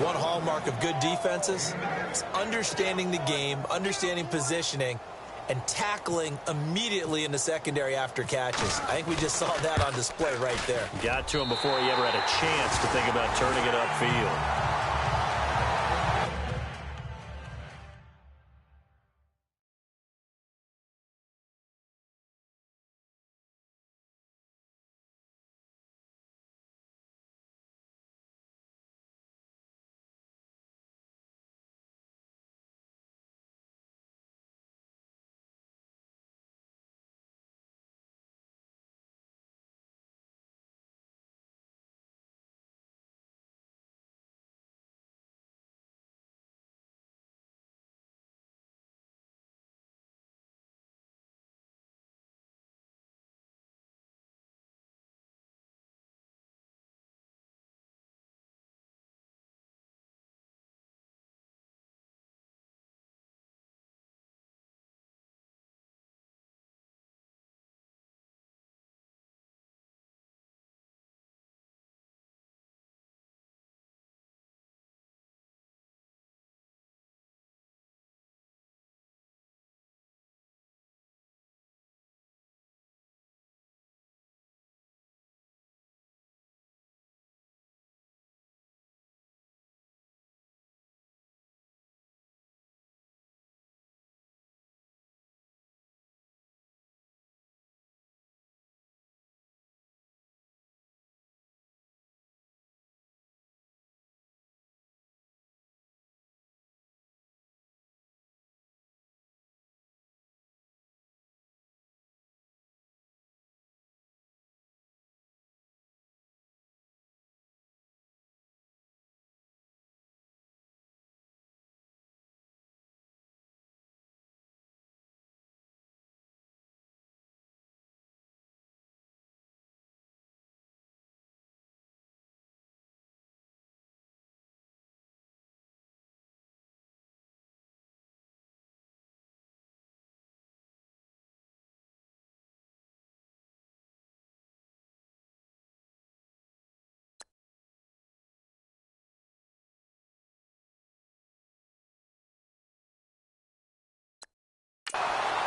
One hallmark of good defenses is understanding the game, understanding positioning, and tackling immediately in the secondary after catches. I think we just saw that on display right there. Got to him before he ever had a chance to think about turning it upfield.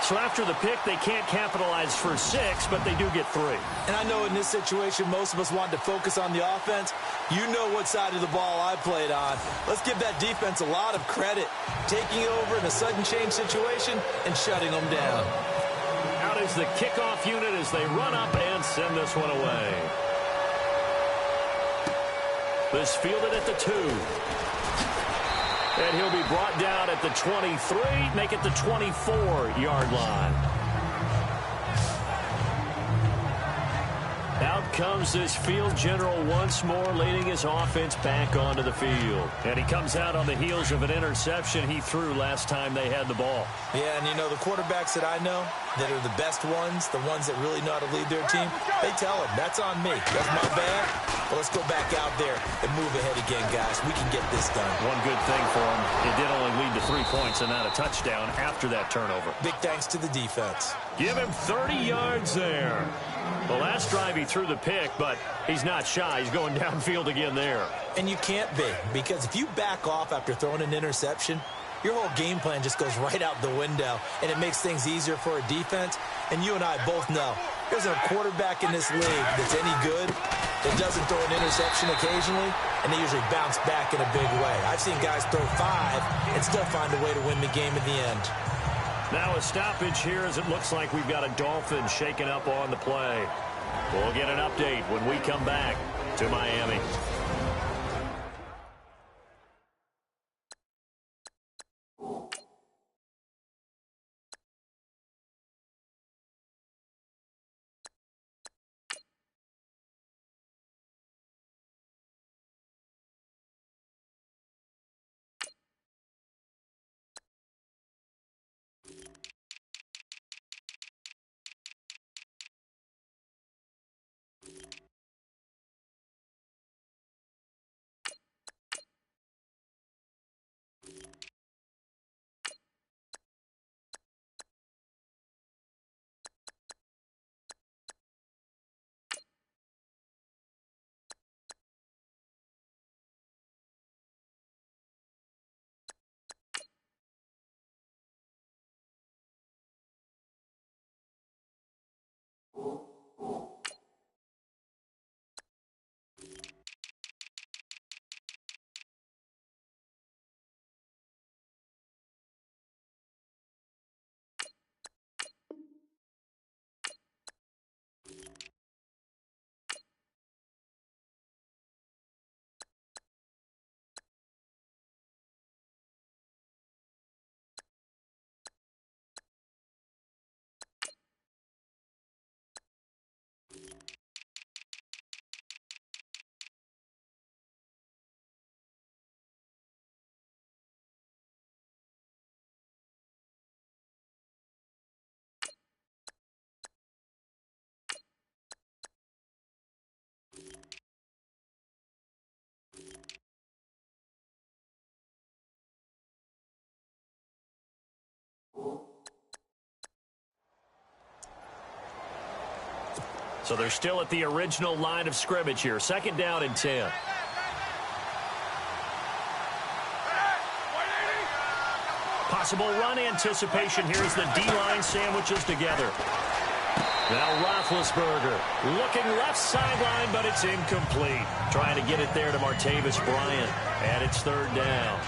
So after the pick, they can't capitalize for 6, but they do get 3. And I know in this situation, most of us want to focus on the offense. You know what side of the ball I played on. Let's give that defense a lot of credit, taking over in a sudden change situation and shutting them down. Out is the kickoff unit as they run up and send this one away. This fielded at the 2. And he'll be brought down at the 23, make it the 24-yard line. Out comes this field general once more, leading his offense back onto the field. And he comes out on the heels of an interception he threw last time they had the ball. Yeah, and you know, the quarterbacks that I know that are the best ones, the ones that really know how to lead their team, they tell them, that's on me. That's my bad. Well, let's go back out there and move ahead again, guys. We can get this done. One good thing for him, it did only lead to 3 points and not a touchdown after that turnover. Big thanks to the defense. Give him 30 yards there. The last drive he threw the pick, but he's not shy. He's going downfield again there. And you can't be, because if you back off after throwing an interception, your whole game plan just goes right out the window, and it makes things easier for a defense. And you and I both know there's a quarterback in this league that's any good that doesn't throw an interception occasionally, and they usually bounce back in a big way. I've seen guys throw 5 and still find a way to win the game in the end. Now a stoppage here as it looks like we've got a Dolphin shaking up on the play. We'll get an update when we come back to Miami. So they're still at the original line of scrimmage here. 2nd down and 10. Possible run anticipation here as the D-line sandwiches together. Now Roethlisberger looking left sideline, but it's incomplete. Trying to get it there to Martavis Bryant, and it's 3rd down.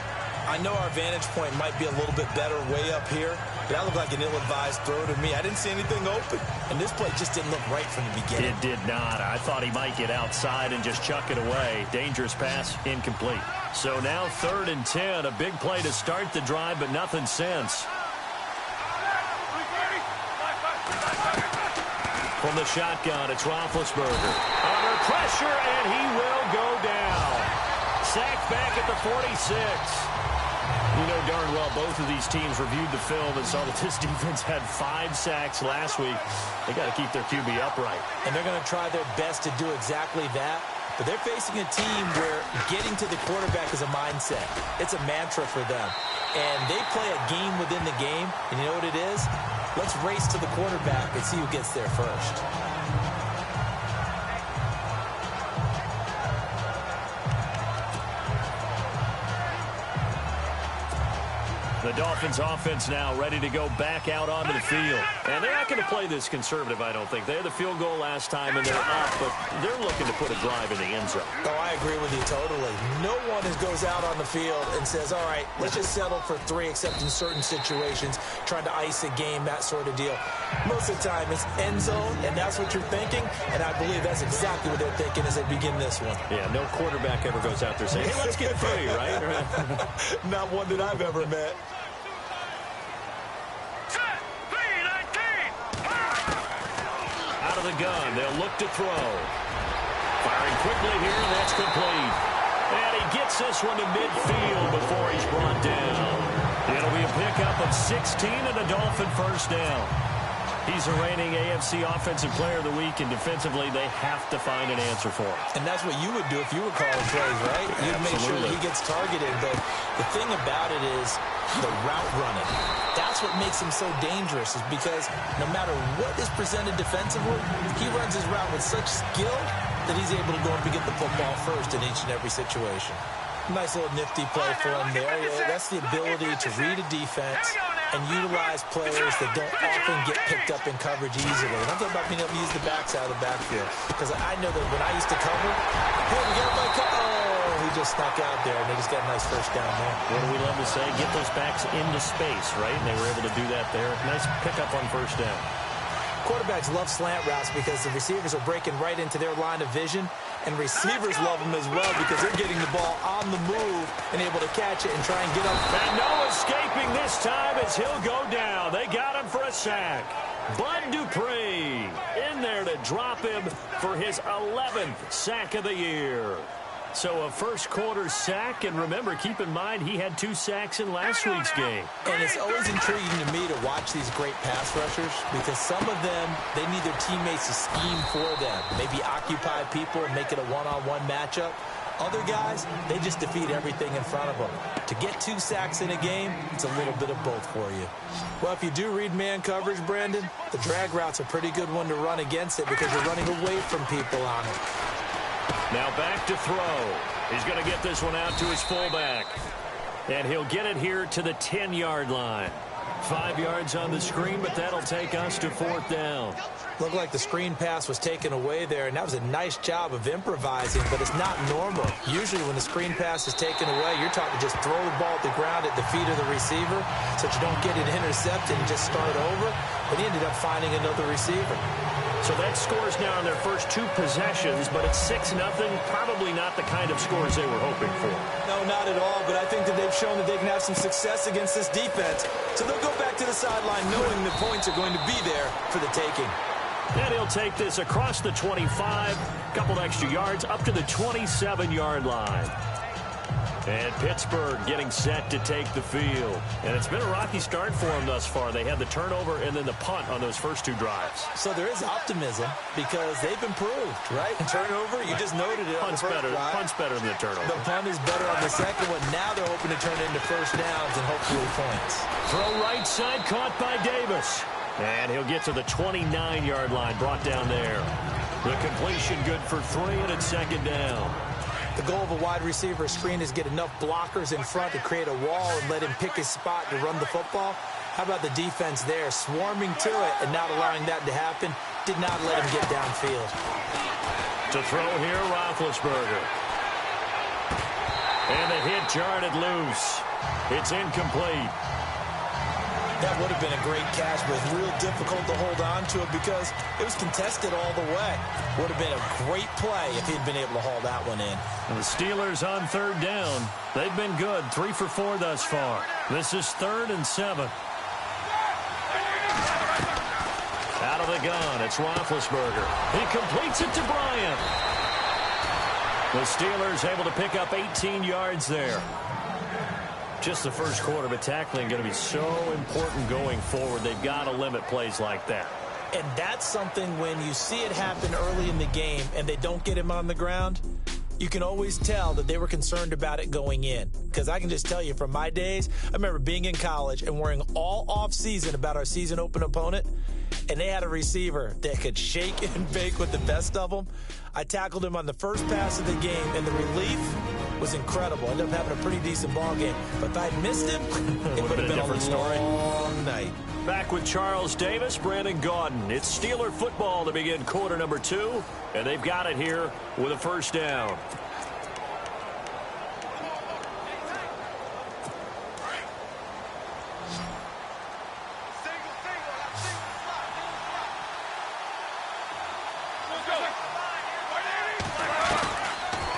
I know our vantage point might be a little bit better way up here, but that looked like an ill-advised throw to me. I didn't see anything open, and this play just didn't look right from the beginning. It did not. I thought he might get outside and just chuck it away. Dangerous pass, incomplete. So now 3rd and 10, a big play to start the drive, but nothing since. From the shotgun, it's Roethlisberger. Under pressure, and he will go down. Sacked back at the 46. You know darn well both of these teams reviewed the film and saw that this defense had 5 sacks last week. They got to keep their QB upright. And they're going to try their best to do exactly that. But they're facing a team where getting to the quarterback is a mindset. It's a mantra for them. And they play a game within the game. And you know what it is? Let's race to the quarterback and see who gets there first. The Dolphins offense now ready to go back out onto the field. And they're not going to play this conservative, I don't think. They had the field goal last time, and they're up, but they're looking to put a drive in the end zone. Oh, I agree with you totally. No one goes out on the field and says, all right, let's just settle for 3, except in certain situations, trying to ice a game, that sort of deal. Most of the time, it's end zone, and that's what you're thinking, and I believe that's exactly what they're thinking as they begin this one. Yeah, no quarterback ever goes out there saying, hey, let's get 3, right? Not one that I've ever met. Out of the gun, they'll look to throw. Firing quickly here, and that's complete. And he gets this one to midfield before he's brought down. It'll be a pickup of 16 and a Dolphin 1st down. He's the reigning AFC Offensive Player of the Week, and defensively, they have to find an answer for him. And that's what you would do if you were calling plays, right? You'd make sure he gets targeted. But the thing about it is the route running. That's what makes him so dangerous, is because no matter what is presented defensively, he runs his route with such skill that he's able to go up and get the football first in each and every situation. Nice little nifty play for him there. That's the ability to read a defense and utilize players that don't often get picked up in coverage easily. And I'm talking about being able to use the backs out of the backfield. Because I know that when I used to cover, hey, we got my oh, he just snuck out there, and they just got a nice 1st down there. What do we love to say? Get those backs into space, right? And they were able to do that there. Nice pickup on 1st down. Quarterbacks love slant routes because the receivers are breaking right into their line of vision, and receivers love them as well because they're getting the ball on the move and able to catch it and try and get up. And no escaping this time as he'll go down. They got him for a sack. Bud Dupree in there to drop him for his 11th sack of the year. So a 1st quarter sack, and remember, keep in mind, he had 2 sacks in last week's game. And it's always intriguing to me to watch these great pass rushers because some of them, they need their teammates to scheme for them. Maybe occupy people and make it a one-on-one matchup. Other guys, they just defeat everything in front of them. To get 2 sacks in a game, it's a little bit of both for you. Well, if you do read man coverage, Brandon, the drag route's a pretty good one to run against it because you're running away from people on it. Now back to throw. He's going to get this one out to his fullback. And he'll get it here to the 10-yard line. 5 yards on the screen, but that'll take us to 4th down. Looked like the screen pass was taken away there, and that was a nice job of improvising, but it's not normal. Usually when the screen pass is taken away, you're taught to just throw the ball at the ground at the feet of the receiver so that you don't get it intercepted and just start over. But he ended up finding another receiver. So that scores now in their first 2 possessions, but it's 6-0. Probably not the kind of scores they were hoping for. No, not at all, but I think that they've shown that they can have some success against this defense. So they'll go back to the sideline knowing the points are going to be there for the taking. And he'll take this across the 25, couple extra yards, up to the 27-yard line. And Pittsburgh getting set to take the field. And it's been a rocky start for them thus far. They had the turnover and then the punt on those first 2 drives. So there is optimism because they've improved, right? Turnover, you just noted it. Punt's better than the turnover. The punt is better on the second one. Now they're hoping to turn it into 1st downs and hopefully points. Throw right side, caught by Davis. And he'll get to the 29-yard line, brought down there. The completion good for 3, and it's second down. The goal of a wide receiver screen is get enough blockers in front to create a wall and let him pick his spot to run the football. How about the defense there, swarming to it and not allowing that to happen? Did not let him get downfield. To throw here, Roethlisberger. And the hit jarred it loose. It's incomplete. That would have been a great catch, but it's real difficult to hold on to it because it was contested all the way. Would have been a great play if he'd been able to haul that one in. And the Steelers on third down. They've been good, 3 for 4 thus far. This is 3rd and 7. Out of the gun, it's Roethlisberger. He completes it to Bryant. The Steelers able to pick up 18 yards there. Just the first quarter, but tackling going to be so important going forward. They've got to limit plays like that. And that's something when you see it happen early in the game and they don't get him on the ground, you can always tell that they were concerned about it going in. Because I can just tell you from my days, I remember being in college and worrying all off-season about our season open opponent, and they had a receiver that could shake and bake with the best of them. I tackled him on the first pass of the game, and the relief was incredible. I ended up having a pretty decent ball game. But if I'd missed him, it would have been a different long night. Back with Charles Davis, Brandon Gaudin. It's Steeler football to begin quarter number 2, and they've got it here with a first down.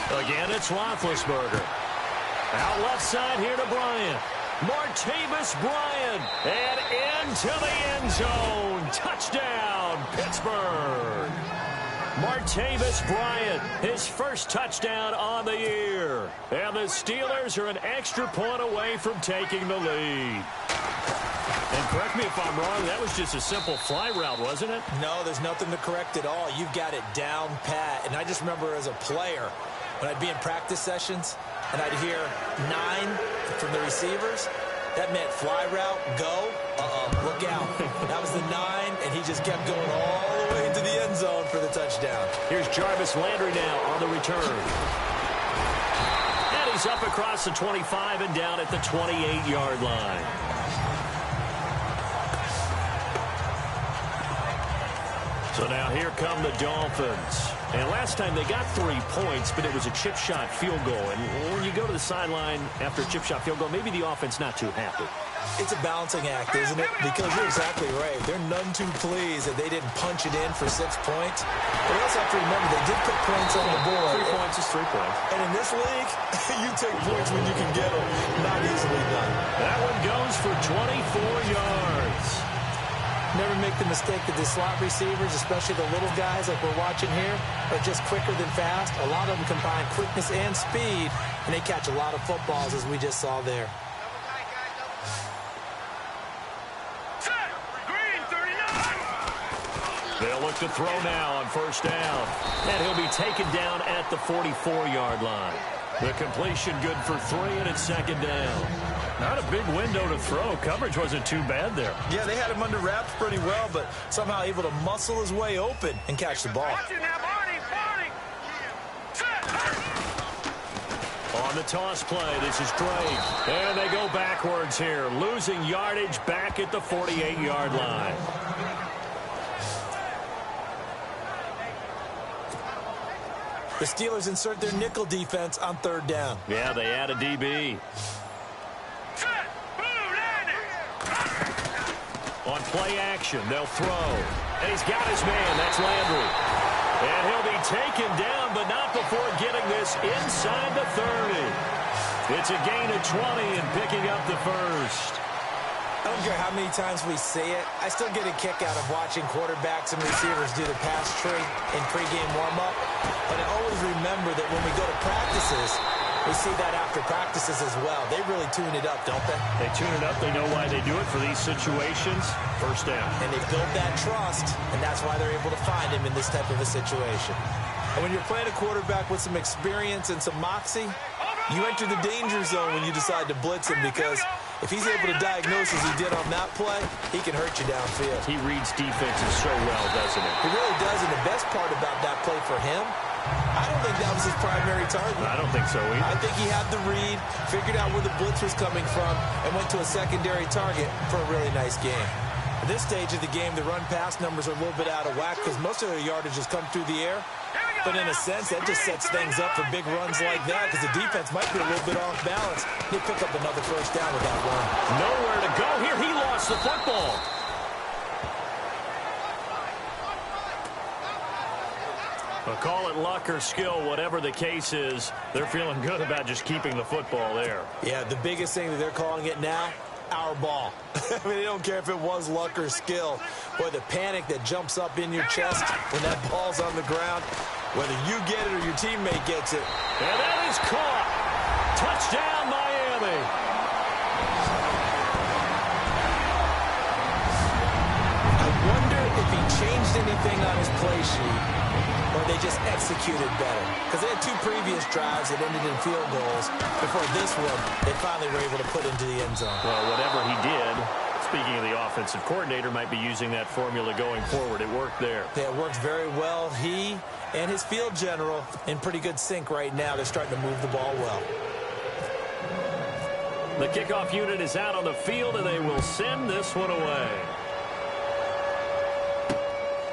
Again, it's Roethlisberger. Out left side here to Bryant. Martavis Bryant. And into the end zone. Touchdown, Pittsburgh. Martavis Bryant, his first touchdown on the year. And the Steelers are an extra point away from taking the lead. And correct me if I'm wrong, that was just a simple fly route, wasn't it? No, there's nothing to correct at all. You've got it down pat. And I just remember as a player, when I'd be in practice sessions and I'd hear 9 from the receivers, that meant fly route, go, look out. That was the 9, and he just kept going all the way into the end zone for the touchdown. Here's Jarvis Landry now on the return. And he's up across the 25 and down at the 28-yard line. So now here come the Dolphins. And last time they got 3 points, but it was a chip shot field goal. And when you go to the sideline after a chip shot field goal, maybe the offense not too happy. It's a balancing act, isn't it? Because you're exactly right. They're none too pleased that they didn't punch it in for 6 points. But we also have to remember they did put points on the board. 3 points is 3 points. And in this league, you take points when you can get them. Not easily done. That one goes for 24 yards. Never make the mistake that the slot receivers, especially the little guys like we're watching here, are just quicker than fast. A lot of them combine quickness and speed, and they catch a lot of footballs, as we just saw there. They'll look to throw now on first down. And he'll be taken down at the 44-yard line. The completion good for 3, and it's second down. Not a big window to throw. Coverage wasn't too bad there. Yeah, they had him under wraps pretty well, but somehow able to muscle his way open and catch the ball. On the toss play, this is great. And they go backwards here, losing yardage back at the 48-yard line. The Steelers insert their nickel defense on third down. Yeah, they add a DB. On play action, they'll throw. And he's got his man. That's Landry. And he'll be taken down, but not before getting this inside the 30. It's a gain of 20 and picking up the first. I don't care how many times we say it. I still get a kick out of watching quarterbacks and receivers do the pass tree in pregame warm-up. But I always remember that when we go to practices, we see that after practices as well. They really tune it up, don't they? They tune it up. They know why they do it for these situations. First down. And they build that trust, and that's why they're able to find him in this type of a situation. And when you're playing a quarterback with some experience and some moxie, you enter the danger zone when you decide to blitz him because If he's able to diagnose as he did on that play, he can hurt you downfield. He reads defenses so well, doesn't he? He really does, and the best part about that play for him, I don't think that was his primary target. I don't think so either. I think he had the read, figured out where the blitz was coming from, and went to a secondary target for a really nice game. At this stage of the game, the run-pass numbers are a little bit out of whack because most of their yardage has come through the air. But in a sense, that just sets things up for big runs like that because the defense might be a little bit off balance. He'll pick up another first down with that run. Nowhere to go here. He lost the football. Well, call it luck or skill, whatever the case is, they're feeling good about just keeping the football there. Yeah, the biggest thing that they're calling it now, our ball. I mean, they don't care if it was luck or skill. Boy, the panic that jumps up in your chest when that ball's on the ground, whether you get it or your teammate gets it. And that is caught. Touchdown, Miami. I wonder if he changed anything on his play sheet or they just executed better. Because they had two previous drives that ended in field goals. Before this one, they finally were able to put into the end zone. Well, whatever he did, speaking of the offensive coordinator, might be using that formula going forward. It worked there. Yeah, it works very well. He and his field general in pretty good sync right now. They're starting to move the ball well. The kickoff unit is out on the field, and they will send this one away.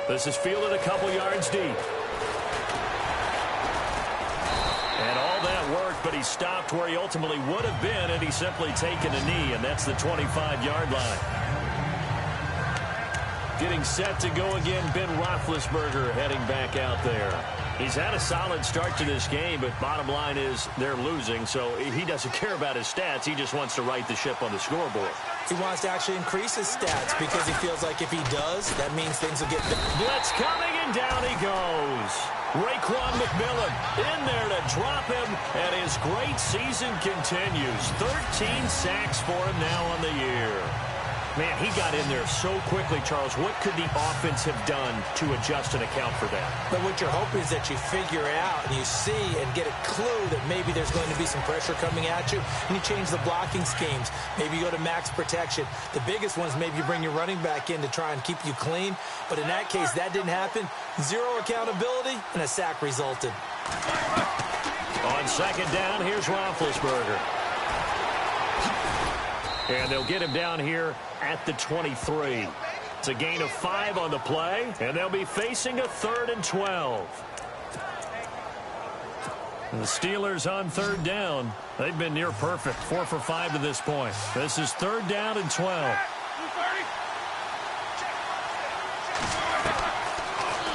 This is fielded a couple yards deep. And all that worked, but he stopped where he ultimately would have been, and he's simply taken a knee, and that's the 25-yard line. Getting set to go again, Ben Roethlisberger heading back out there. He's had a solid start to this game, but bottom line is they're losing, so he doesn't care about his stats. He just wants to right the ship on the scoreboard. He wants to actually increase his stats because he feels like if he does, that means things will get better. Blitz coming, and down he goes. Raekwon McMillan in there to drop him, and his great season continues. 13 sacks for him now on the year. Man, he got in there so quickly, Charles. What could the offense have done to adjust and account for that? But what you're hoping is that you figure out and you see and get a clue that maybe there's going to be some pressure coming at you, and you change the blocking schemes. Maybe you go to max protection. The biggest one is maybe you bring your running back in to try and keep you clean. But in that case, that didn't happen. Zero accountability, and a sack resulted. On second down, here's Roethlisberger. And they'll get him down here at the 23. It's a gain of 5 on the play, and they'll be facing a 3rd and 12. And the Steelers on third down. They've been near perfect, 4 for 5 to this point. This is 3rd down and 12.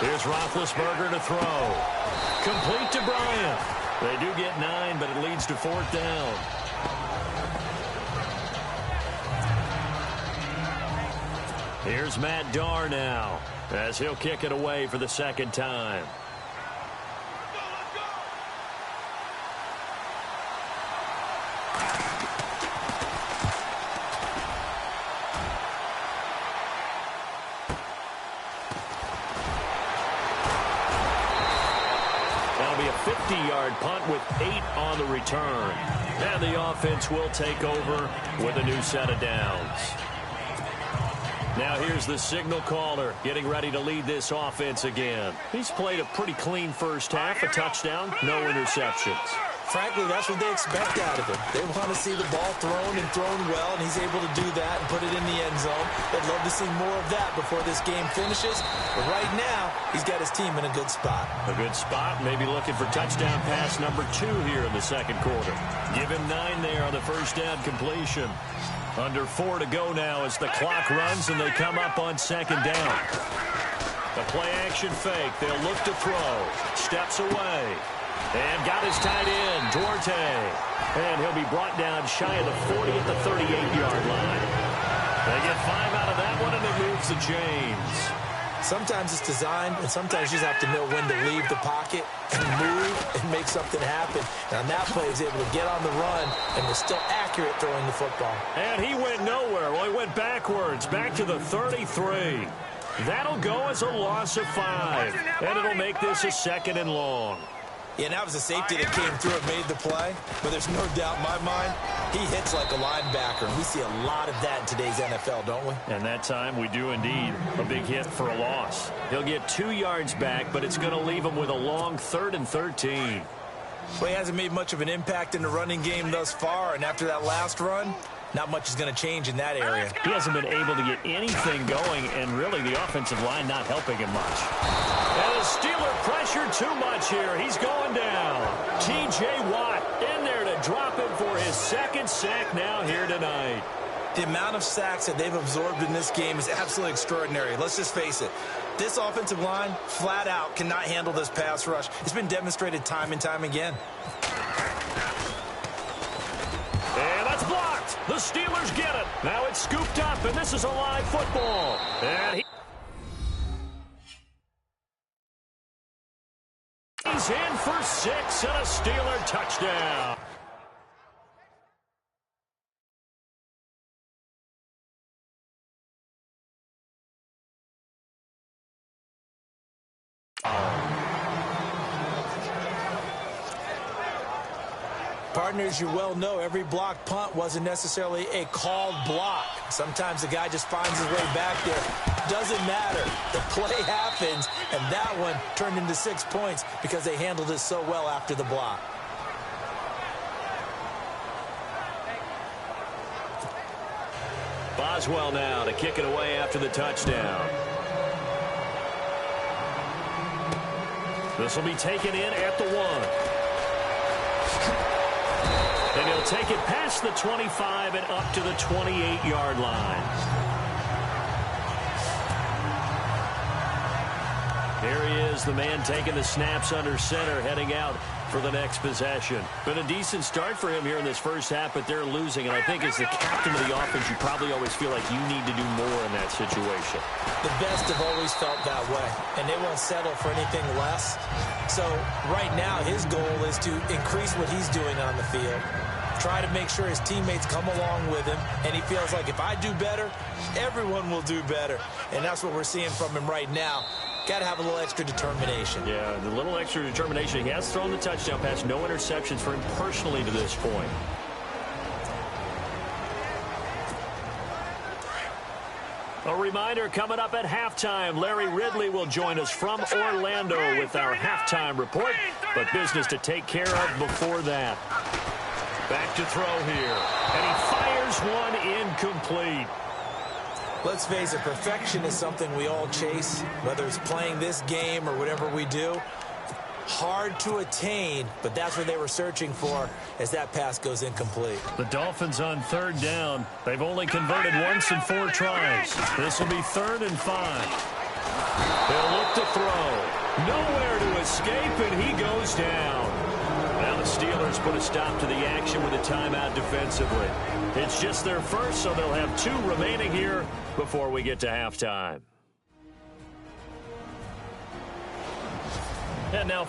Here's Roethlisberger to throw. Complete to Bryant. They do get 9, but it leads to 4th down. Here's Matt Darr now as he'll kick it away for the second time. That'll be a 50-yard punt with 8 on the return. And the offense will take over with a new set of downs. Now here's the signal caller getting ready to lead this offense again. He's played a pretty clean first half, a touchdown, no interceptions. Frankly, that's what they expect out of him. They want to see the ball thrown and thrown well, and he's able to do that and put it in the end zone. They'd love to see more of that before this game finishes. But right now, he's got his team in a good spot. A good spot, maybe looking for touchdown pass number 2 here in the second quarter. Give him 9 there on the first down completion. Under 4 to go now as the clock runs and they come up on second down. The play action fake. They'll look to throw. Steps away. And got his tight end, Duarte. And he'll be brought down shy of the 40 at the 38-yard line. They get 5 out of that one, and it moves the chains. Sometimes it's designed, and sometimes you just have to know when to leave the pocket and move and make something happen. And on that play, he was able to get on the run and was still accurate throwing the football. And he went nowhere. Well, he went backwards, back to the 33. That'll go as a loss of 5. And it'll make this a 2nd and long. Yeah, and that was a safety that came through and made the play. But there's no doubt in my mind, he hits like a linebacker. And we see a lot of that in today's NFL, don't we? And that time we do indeed. A big hit for a loss. He'll get 2 yards back, but it's going to leave him with a long 3rd and 13. Well, he hasn't made much of an impact in the running game thus far. And after that last run, not much is going to change in that area. He hasn't been able to get anything going, and really the offensive line not helping him much. And the Steeler pressure too much here. He's going down. T.J. Watt in there to drop him for his 2nd sack now here tonight. The amount of sacks that they've absorbed in this game is absolutely extraordinary. Let's just face it. This offensive line, flat out, cannot handle this pass rush. It's been demonstrated time and time again. And that's blocked. The Steelers get it. Now it's scooped up, and this is a live football. And he's in for 6 and a Steeler touchdown. Partners, you well know every blocked punt wasn't necessarily a called block. Sometimes the guy just finds his way back there. Doesn't matter. The play happens, and that one turned into 6 points because they handled it so well after the block. Boswell now to kick it away after the touchdown. This will be taken in at the 1. And he'll take it past the 25 and up to the 28-yard line. Here he is, the man taking the snaps under center, heading out for the next possession. Been a decent start for him here in this first half, but they're losing. And I think as the captain of the offense, you probably always feel like you need to do more in that situation. The best have always felt that way, and they won't settle for anything less. So right now, his goal is to increase what he's doing on the field, try to make sure his teammates come along with him, and he feels like if I do better, everyone will do better. And that's what we're seeing from him right now. Got to have a little extra determination. Yeah, the little extra determination. He has thrown the touchdown pass, no interceptions for him personally to this point. A reminder coming up at halftime. Larry Ridley will join us from Orlando with our halftime report, but business to take care of before that. Back to throw here, and he fires one incomplete. Let's face it, perfection is something we all chase, whether it's playing this game or whatever we do. Hard to attain, but that's what they were searching for as that pass goes incomplete. The Dolphins on 3rd down. They've only converted once in 4 tries. This will be 3rd and 5. They'll look to throw. Nowhere to escape, and he goes down. Now the Steelers put a stop to the action with a timeout defensively. It's just their first, so they'll have 2 remaining here before we get to halftime. And now,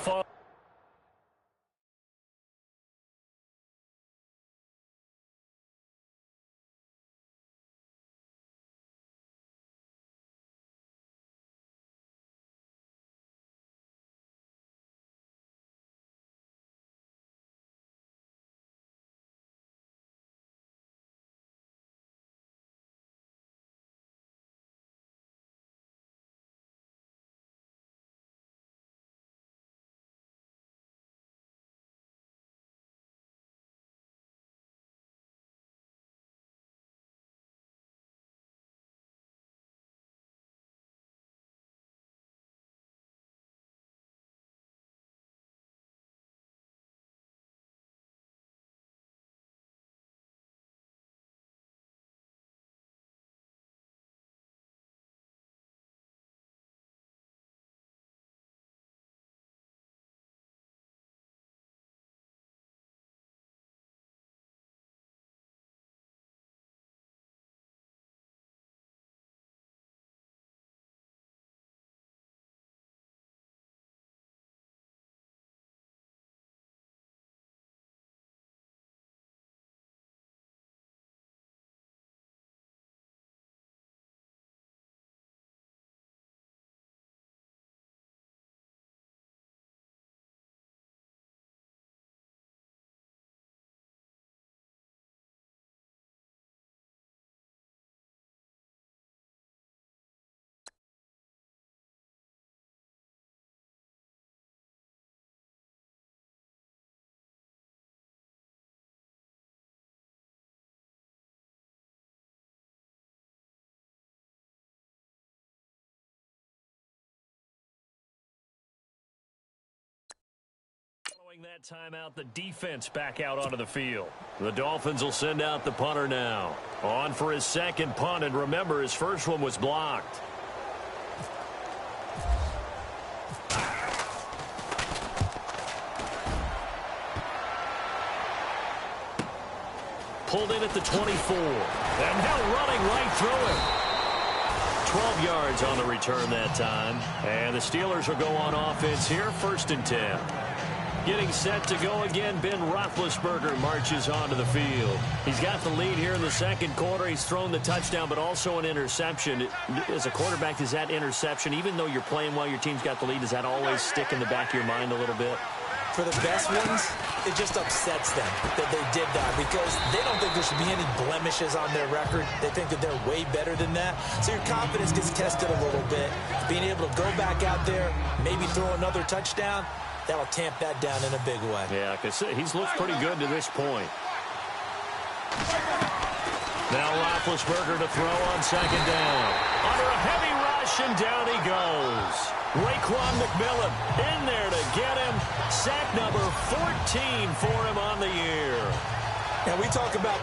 That timeout, the defense back out onto the field. The Dolphins will send out the punter now. On for his second punt, and remember, his first one was blocked. Pulled in at the 24. And now running right through him. 12 yards on the return that time. And the Steelers will go on offense here, 1st and 10. Getting set to go again, Ben Roethlisberger marches onto the field. He's got the lead here in the second quarter. He's thrown the touchdown, but also an interception. As a quarterback, does that interception, even though you're playing while your team's got the lead, does that always stick in the back of your mind a little bit? For the best ones, it just upsets them that they did that because they don't think there should be any blemishes on their record. They think that they're way better than that. So your confidence gets tested a little bit. Being able to go back out there, maybe throw another touchdown, that'll tamp that down in a big way. Yeah, because he's looked pretty good to this point. Now Roethlisberger to throw on second down. Under a heavy rush, and down he goes. Raekwon McMillan in there to get him. Sack number 14 for him on the year. And we talk about...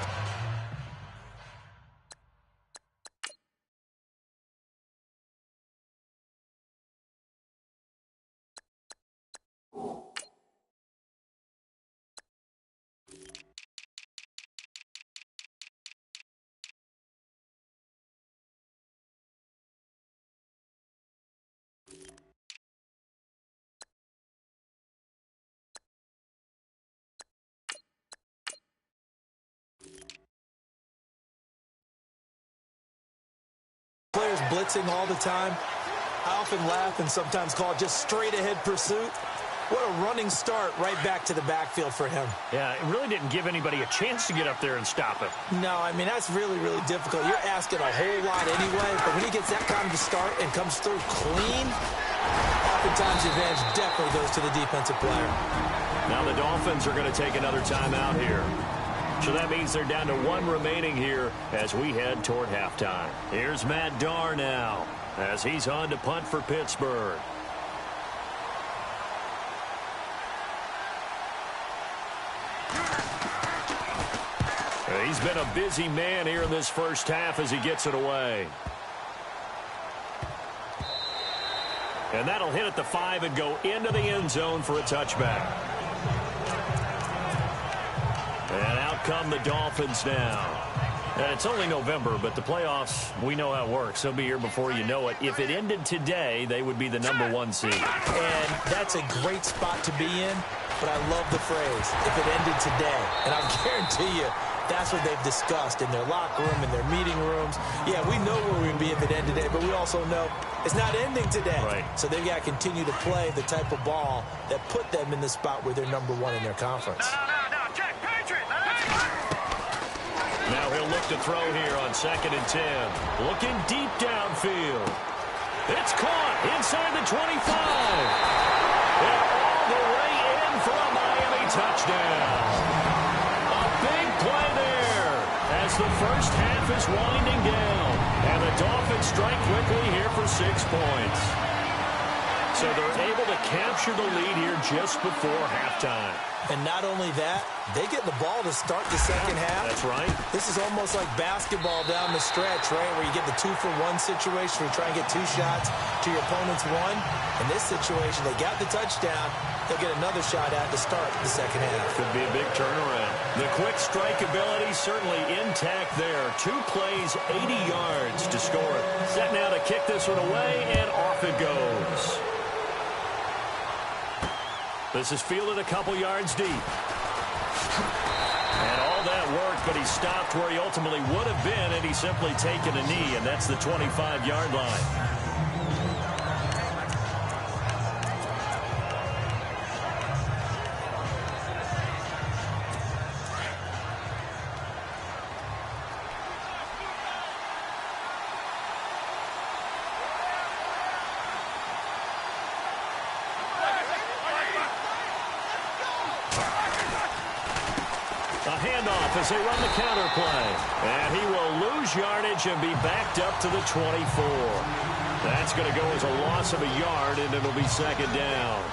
players blitzing all the time. I often laugh and sometimes call it just straight-ahead pursuit. What a running start right back to the backfield for him. Yeah, it really didn't give anybody a chance to get up there and stop him. No, I mean, that's really, really difficult. You're asking a whole lot anyway, but when he gets that kind of a start and comes through clean, oftentimes the advantage definitely goes to the defensive player. Now the Dolphins are going to take another timeout here. So that means they're down to 1 remaining here as we head toward halftime. Here's Matt Darr now as he's on to punt for Pittsburgh. He's been a busy man here in this first half as he gets it away. And that'll hit at the 5 and go into the end zone for a touchback. And out come the Dolphins now. And it's only November, but the playoffs, we know how it works. They'll be here before you know it. If it ended today, they would be the #1 seed. And that's a great spot to be in, but I love the phrase, if it ended today. And I guarantee you, that's what they've discussed in their locker room, in their meeting rooms. Yeah, we know where we'd be if it ended today, but we also know it's not ending today. Right. So they've got to continue to play the type of ball that put them in the spot where they're #1 in their conference. Now he'll look to throw here on 2nd and 10. Looking deep downfield. It's caught inside the 25. And all the way in for a Miami touchdown. A big play there as the first half is winding down. And the Dolphins strike quickly here for 6 points. So they're able to capture the lead here just before halftime. And not only that, they get the ball to start the second half. That's right. This is almost like basketball down the stretch, right, where you get the 2-for-1 situation where you try and get 2 shots to your opponent's 1. In this situation, they got the touchdown. They'll get another shot at to start the second half. Could be a big turnaround. The quick strike ability certainly intact there. 2 plays, 80 yards to score it. Set now to kick this one away, and off it goes. This is fielded a couple yards deep. And all that work, but he stopped where he ultimately would have been, and he's simply taken a knee, and that's the 25-yard line. As they run the counter play. And he will lose yardage and be backed up to the 24. That's going to go as a loss of a yard, and it'll be 2nd down.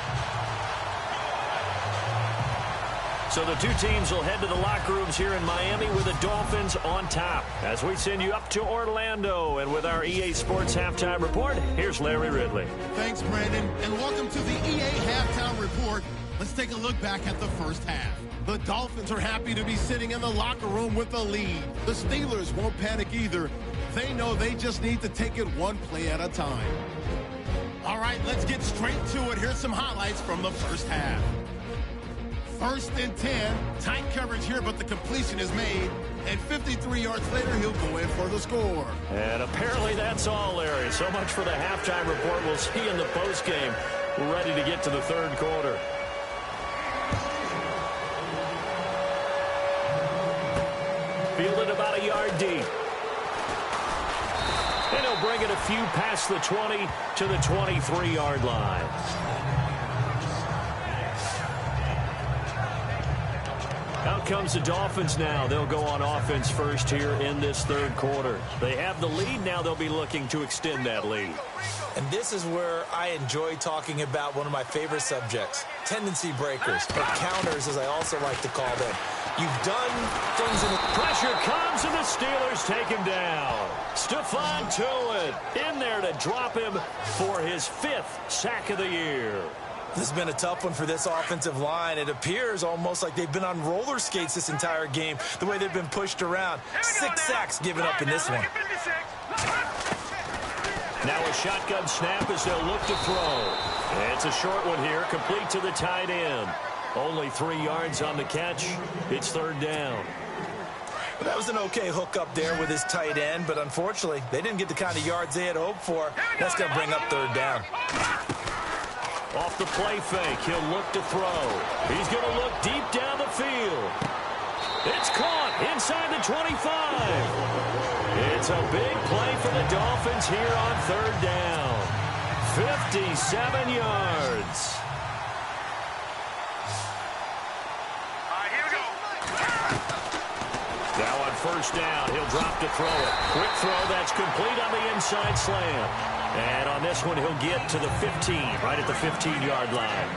So the two teams will head to the locker rooms here in Miami with the Dolphins on top. As we send you up to Orlando, and with our EA Sports Halftime Report, here's Larry Ridley. Thanks, Brandon, and welcome to the EA Halftime Report. Let's take a look back at the first half. The Dolphins are happy to be sitting in the locker room with a lead. The Steelers won't panic either. They know they just need to take it one play at a time. All right, let's get straight to it. Here's some highlights from the first half. 1st and 10. Tight coverage here, but the completion is made. And 53 yards later, he'll go in for the score. And apparently that's all, Larry. So much for the halftime report. We'll see you in the postgame. We're ready to get to the third quarter. Fielded about a yard deep. And he'll bring it a few past the 20 to the 23-yard line. Out comes the Dolphins now. They'll go on offense first here in this third quarter. They have the lead. Now they'll be looking to extend that lead. And this is where I enjoy talking about one of my favorite subjects, tendency breakers, or counters, as I also like to call them. You've done things in the... Pressure comes, and the Steelers take him down. Stephon Tuitt in there to drop him for his 5th sack of the year. This has been a tough one for this offensive line. It appears almost like they've been on roller skates this entire game, the way they've been pushed around. 6 sacks given up in this one. Now a shotgun snap as they'll look to throw. It's a short one here, complete to the tight end. Only 3 yards on the catch. It's 3rd down. Well, that was an okay hook up there with his tight end, but unfortunately, they didn't get the kind of yards they had hoped for. That's going to bring up 3rd down. Off the play fake, he'll look to throw. He's going to look deep down the field. It's caught inside the 25. It's a big play for the Dolphins here on 3rd down. 57 yards. Now on 1st down, he'll drop to throw it. Quick throw, that's complete on the inside slant. And on this one, he'll get to the 15, right at the 15-yard line.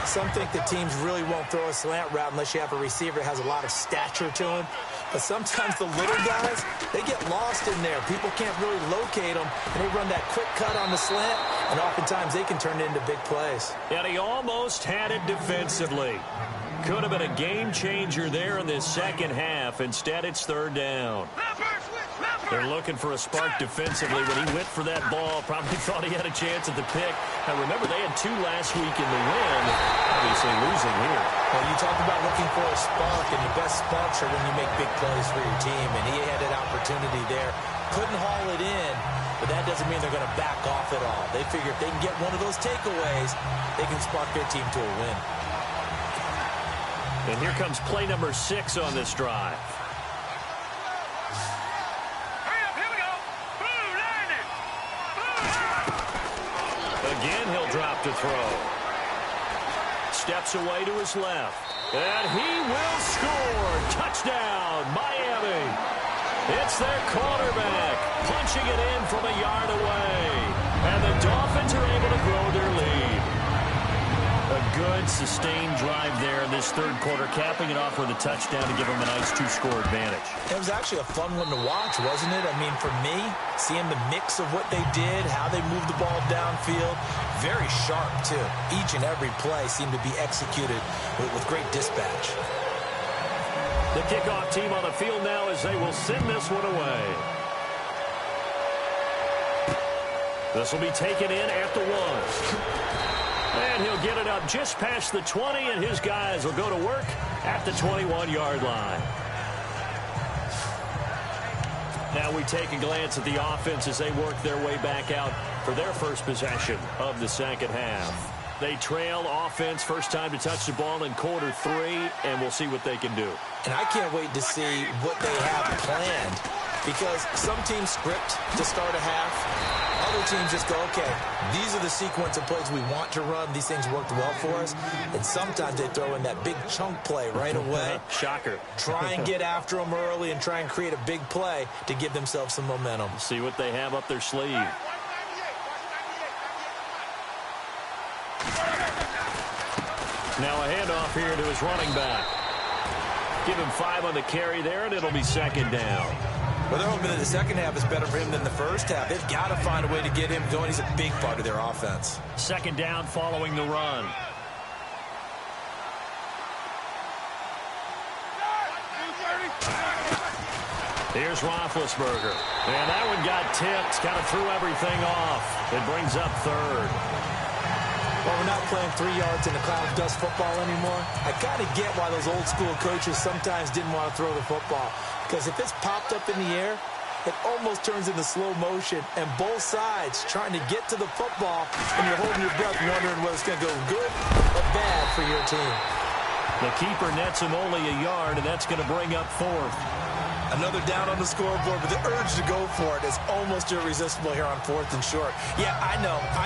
Some think the teams really won't throw a slant route unless you have a receiver that has a lot of stature to him. But sometimes the little guys, they get lost in there. People can't really locate them, and they run that quick cut on the slant, and oftentimes they can turn it into big plays. And he almost had it defensively. Could have been a game changer there in this second half. Instead, it's 3rd down. They're looking for a spark defensively. When he went for that ball, probably thought he had a chance at the pick. Now, remember, they had 2 last week in the win. Obviously losing here. Well, you talk about looking for a spark, and the best sparks are when you make big plays for your team. And he had an opportunity there. Couldn't haul it in, but that doesn't mean they're going to back off at all. They figure if they can get one of those takeaways, they can spark their team to a win. And here comes play number 6 on this drive. Again, he'll drop to throw. Steps away to his left. And he will score. Touchdown, Miami. It's their quarterback punching it in from a yard away. And the Dolphins are able to grow their lead. A good, sustained drive there in this third quarter, capping it off with a touchdown to give them a nice 2-score advantage. It was actually a fun one to watch, wasn't it? I mean, for me, seeing the mix of what they did, how they moved the ball downfield, very sharp, too. Each and every play seemed to be executed with great dispatch. The kickoff team on the field now as they will send this one away. This will be taken in at the 1. And he'll get it up just past the 20, and his guys will go to work at the 21-yard line. Now we take a glance at the offense as they work their way back out for their first possession of the second half. They trail offense, first time to touch the ball in quarter 3, and we'll see what they can do. And I can't wait to see what they have planned, because some teams script to start a half. Other teams just go, okay, these are the sequence of plays we want to run. These things worked well for us. And sometimes they throw in that big chunk play right away. Shocker. Try and get after them early and try and create a big play to give themselves some momentum. See what they have up their sleeve. Now a handoff here to his running back. Give him 5 on the carry there, and it'll be second down. Well, they're hoping that the second half is better for him than the first half. They've got to find a way to get him going. He's a big part of their offense. Second down following the run. Here's Roethlisberger. And that one got tipped. Kind of threw everything off. It brings up third. Well, we're not playing 3 yards in a cloud of dust football anymore. I got to get why those old school coaches sometimes didn't want to throw the football. Because if it's popped up in the air, it almost turns into slow motion. And both sides trying to get to the football, and you're holding your breath wondering whether it's going to go good or bad for your team. The keeper nets him only a yard, and that's going to bring up fourth. Another down on the scoreboard, but the urge to go for it is almost irresistible here on 4th and short. Yeah, I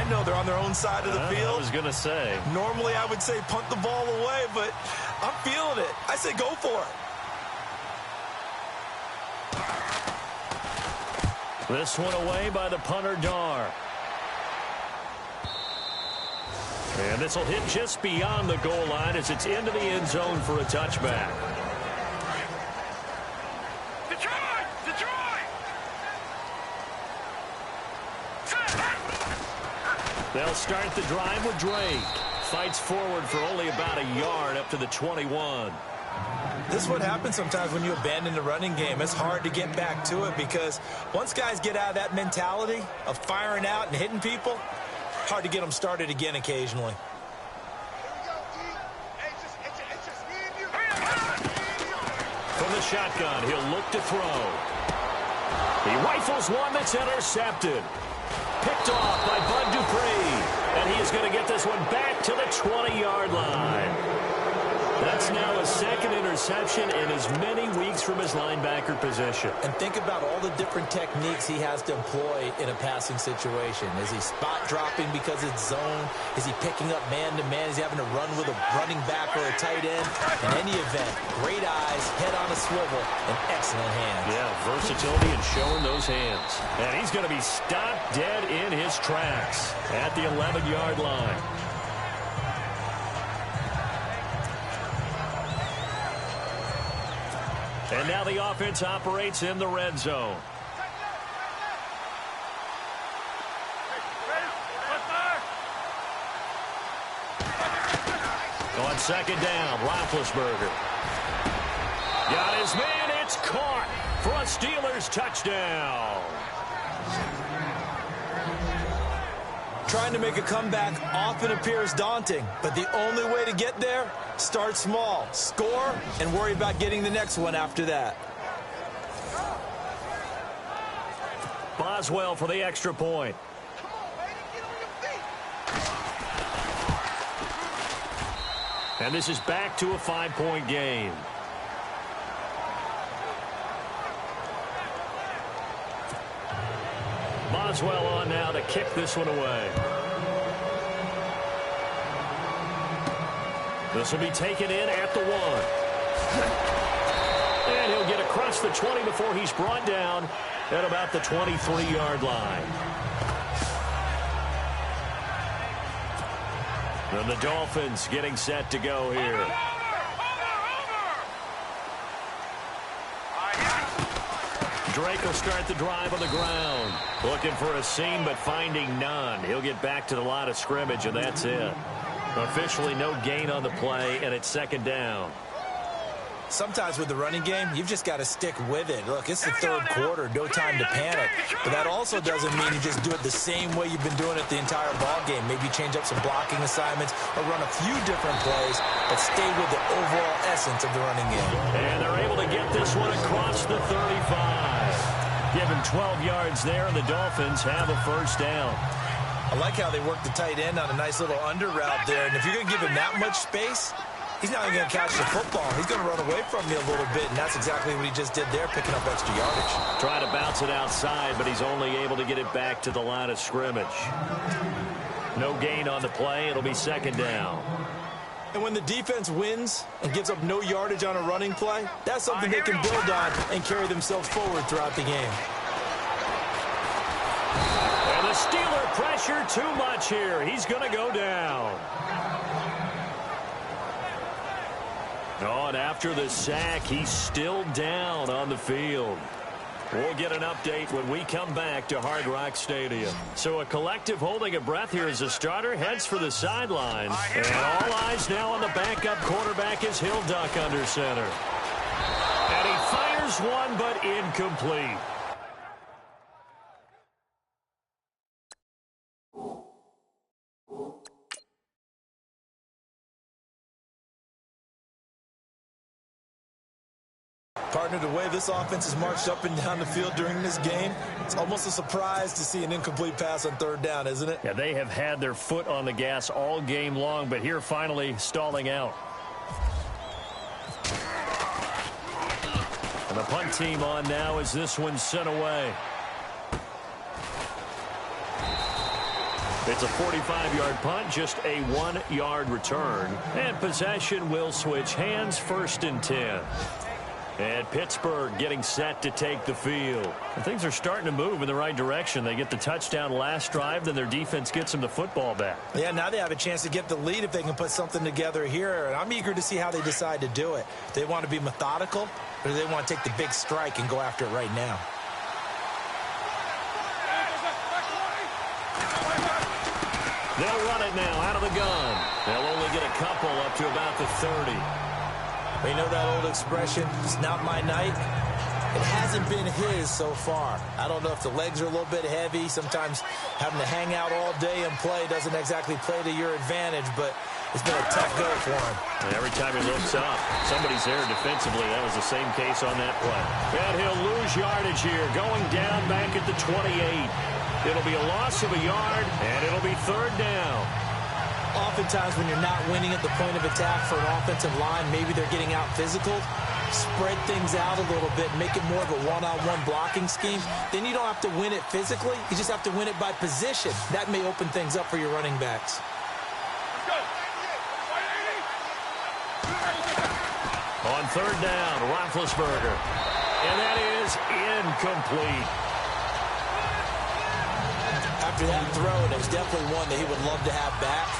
know they're on their own side of the field. I was going to say. Normally I would say punt the ball away, but I'm feeling it. I say go for it. This one away by the punter, Dar. And this will hit just beyond the goal line as it's into the end zone for a touchback. They'll start the drive with Drake. Fights forward for only about a yard up to the 21. This is what happens sometimes when you abandon the running game. It's hard to get back to it because once guys get out of that mentality of firing out and hitting people, hard to get them started again occasionally. From the shotgun, he'll look to throw. He rifles one that's intercepted. Picked off by Bud Dupree. And he is going to get this one back to the 20-yard line. That's now a second interception in as many weeks from his linebacker position. And think about all the different techniques he has to employ in a passing situation. Is he spot dropping because it's zone? Is he picking up man-to-man? Is he having to run with a running back or a tight end? In any event, great eyes, head on a swivel, and excellent hands. Yeah, versatility and showing those hands. And he's going to be stopped dead in his tracks at the 11-yard line. And now the offense operates in the red zone. On second down, Roethlisberger. Got his man, it's caught for a Steelers touchdown. Trying to make a comeback often appears daunting, but the only way to get there, start small, score, and worry about getting the next one after that. Boswell for the extra point. And this is back to a 5-point game. Boswell on now to kick this one away. This will be taken in at the 1. And he'll get across the 20 before he's brought down at about the 23-yard line. And the Dolphins getting set to go here. Drake will start the drive on the ground. Looking for a seam, but finding none. He'll get back to the line of scrimmage, and that's it. Officially no gain on the play, and it's second down. Sometimes with the running game, you've just got to stick with it. Look, it's the third quarter, no time to panic. But that also doesn't mean you just do it the same way you've been doing it the entire ball game. Maybe change up some blocking assignments or run a few different plays, but stay with the overall essence of the running game. And they're able to get this one across the 35. Give him 12 yards there, and the Dolphins have a first down. I like how they work the tight end on a nice little under route there. And if you're going to give him that much space, he's not even going to catch the football. He's going to run away from you a little bit, and that's exactly what he just did there, picking up extra yardage. Trying to bounce it outside, but he's only able to get it back to the line of scrimmage. No gain on the play. It'll be second down. And when the defense wins and gives up no yardage on a running play, that's something they can build on and carry themselves forward throughout the game. And the Steeler pressure too much here. He's going to go down. Oh, and after the sack, he's still down on the field. We'll get an update when we come back to Hard Rock Stadium. So a collective holding a breath here as the starter heads for the sidelines. And all eyes now on the backup quarterback as he'll duck under center. And he fires one, but incomplete. Partner, the way this offense has marched up and down the field during this game, it's almost a surprise to see an incomplete pass on third down, isn't it? Yeah, they have had their foot on the gas all game long, but here finally stalling out. And the punt team on now as this one's sent away. It's a 45-yard punt, just a 1-yard return. And possession will switch hands, 1st and 10. And Pittsburgh getting set to take the field. And things are starting to move in the right direction. They get the touchdown last drive, then their defense gets them the football back. Yeah, now they have a chance to get the lead if they can put something together here. And I'm eager to see how they decide to do it. Do they want to be methodical, or do they want to take the big strike and go after it right now? They'll run it now out of the gun. They'll only get a couple up to about the 30. You know that old expression, it's not my night? It hasn't been his so far. I don't know if the legs are a little bit heavy. Sometimes having to hang out all day and play doesn't exactly play to your advantage, but it's been a tough go for him. And every time he looks up, somebody's there defensively. That was the same case on that play. And he'll lose yardage here, going down back at the 28. It'll be a loss of a yard, and it'll be 3rd down. Oftentimes when you're not winning at the point of attack for an offensive line, maybe they're getting out physical, spread things out a little bit, make it more of a one-on-one blocking scheme. Then you don't have to win it physically. You just have to win it by position. That may open things up for your running backs. On 3rd down, Roethlisberger. And that is incomplete. After that throw, and it was definitely one that he would love to have back.